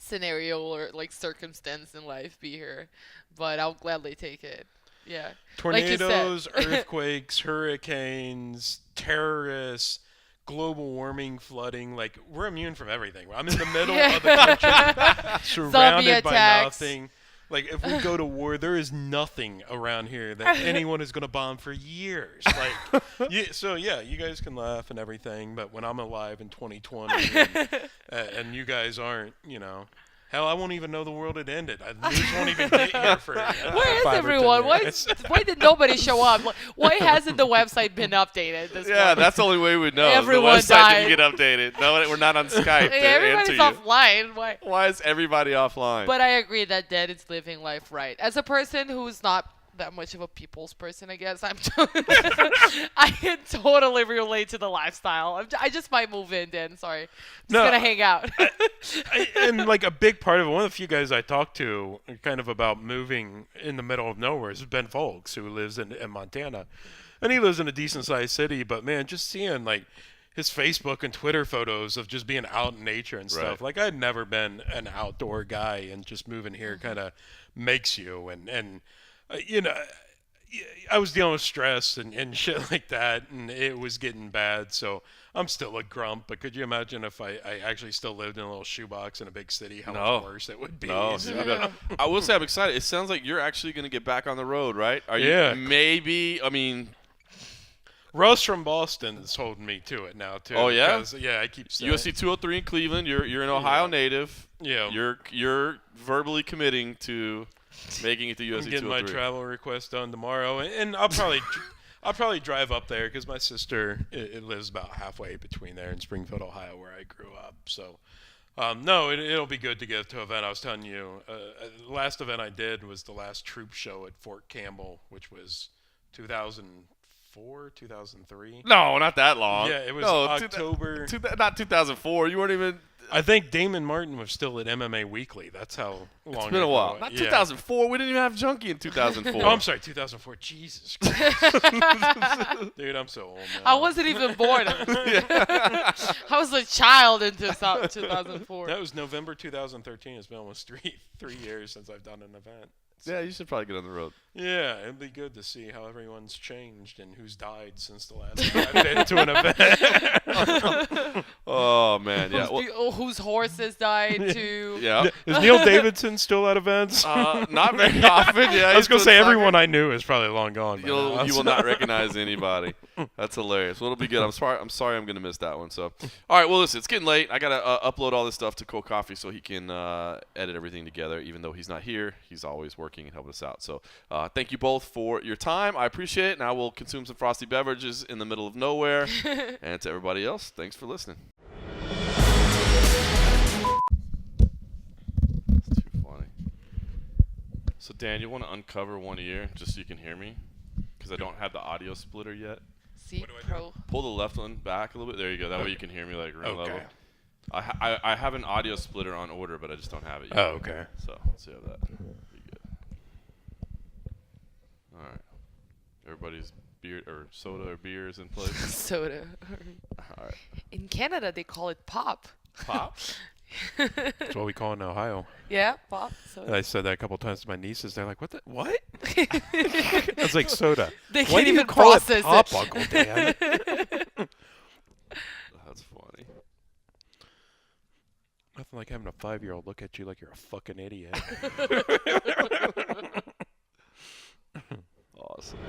scenario or like circumstance in life be here, but I'll gladly take it. Yeah. Like you said. Tornadoes, earthquakes, hurricanes, terrorists, global warming, flooding. Like, we're immune from everything. I'm in the middle of the country, surrounded by attacks. nothing. Like, if we go to war, there is nothing around here that anyone is going to bomb for years. Like, you guys can laugh and everything, but when I'm alive in 2020 and you guys aren't, hell, I won't even know the world had ended. The news won't even get here for Where is 5 or 10 everyone? years. Why did nobody show up? Why hasn't the website been updated? This Yeah, morning? that's the only way we'd know. Everyone the website died. didn't get updated. No, we're not on Skype to Everybody's answer you. offline. Why? Why is everybody offline? But I agree that dead is living life right. As a person who's not that much of a people's person, I guess I can totally relate to the lifestyle. I just might move in, Dan. Sorry, just gonna hang out. And like a big part of it, one of the few guys I talked to kind of about moving in the middle of nowhere is Ben Folks, who lives in Montana. And he lives in a decent sized city, but man, just seeing like his Facebook and Twitter photos of just being out in nature and stuff. Right. Like, I'd never been an outdoor guy, and just moving here kind of makes you. And I was dealing with stress and shit like that, and it was getting bad. So I'm still a grump, but could you imagine if I actually still lived in a little shoebox in a big city, how much worse it would be? No, So- I will say I'm excited. It sounds like you're actually going to get back on the road, right? Are Yeah. you maybe? I mean, Russ from Boston's holding me to it now too. Oh, yeah? Because, yeah, I keep saying UFC 203 in Cleveland. You're an Ohio native. Yeah. You're verbally committing to making it to UFC I'm getting my 203. travel request done tomorrow, and I'll probably drive up there because my sister it lives about halfway between there and Springfield, Ohio, where I grew up. So, no, it'll be good to get to an event. I was telling you, the last event I did was the last troop show at Fort Campbell, which was 2004, 2003. No, not that long. Yeah, it was No, October. Not 2004. You weren't even. I think Damon Martin was still at MMA Weekly. That's how long It's been a ago while. it- Not yeah. 2004. We didn't even have Junkie in 2004. Oh, I'm sorry, 2004. Jesus Christ. Dude, I'm so old now. I wasn't even born. I was a child in 2004. That was November 2013. It's been almost three years since I've done an event. Yeah, you should probably get on the road. Yeah, it'd be good to see how everyone's changed and who's died since the last time I've been to an event. Oh man, yeah. Well, Whose horses died too. yeah. Is Neil Davidson still at events? Not very often. Yeah, I was going to say everyone I knew is probably long gone. by now. You will not recognize anybody. That's hilarious. Well, it'll be good. I'm sorry I'm going to miss that one. So, all right. Well, listen, it's getting late. I got to upload all this stuff to Cold Coffee so he can edit everything together. Even though he's not here, he's always working and helping us out. So, thank you both for your time. I appreciate it. Now we'll consume some frosty beverages in the middle of nowhere. And to everybody else, thanks for listening. That's too funny. So, Dan, you want to uncover one ear just so you can hear me? Because I don't have the audio splitter yet. See, pro. Pull the left one back a little bit. There you go. That way you can hear me like room level. Okay. I have an audio splitter on order, but I just don't have it yet. Oh, okay. So let's see how that. Be good. All right. Everybody's beer or soda or beer is in place. Soda. All right. In Canada, they call it pop. Pop. That's what we call it in Ohio. Yeah, pop. And Soda. I said that a couple times to my nieces. They're like, "What? What?" I was like, "Soda." They Why can't do you even call process it pop, it. Uncle Dan? That's funny. Nothing like having a 5-year-old look at you like you're a fucking idiot. Awesome.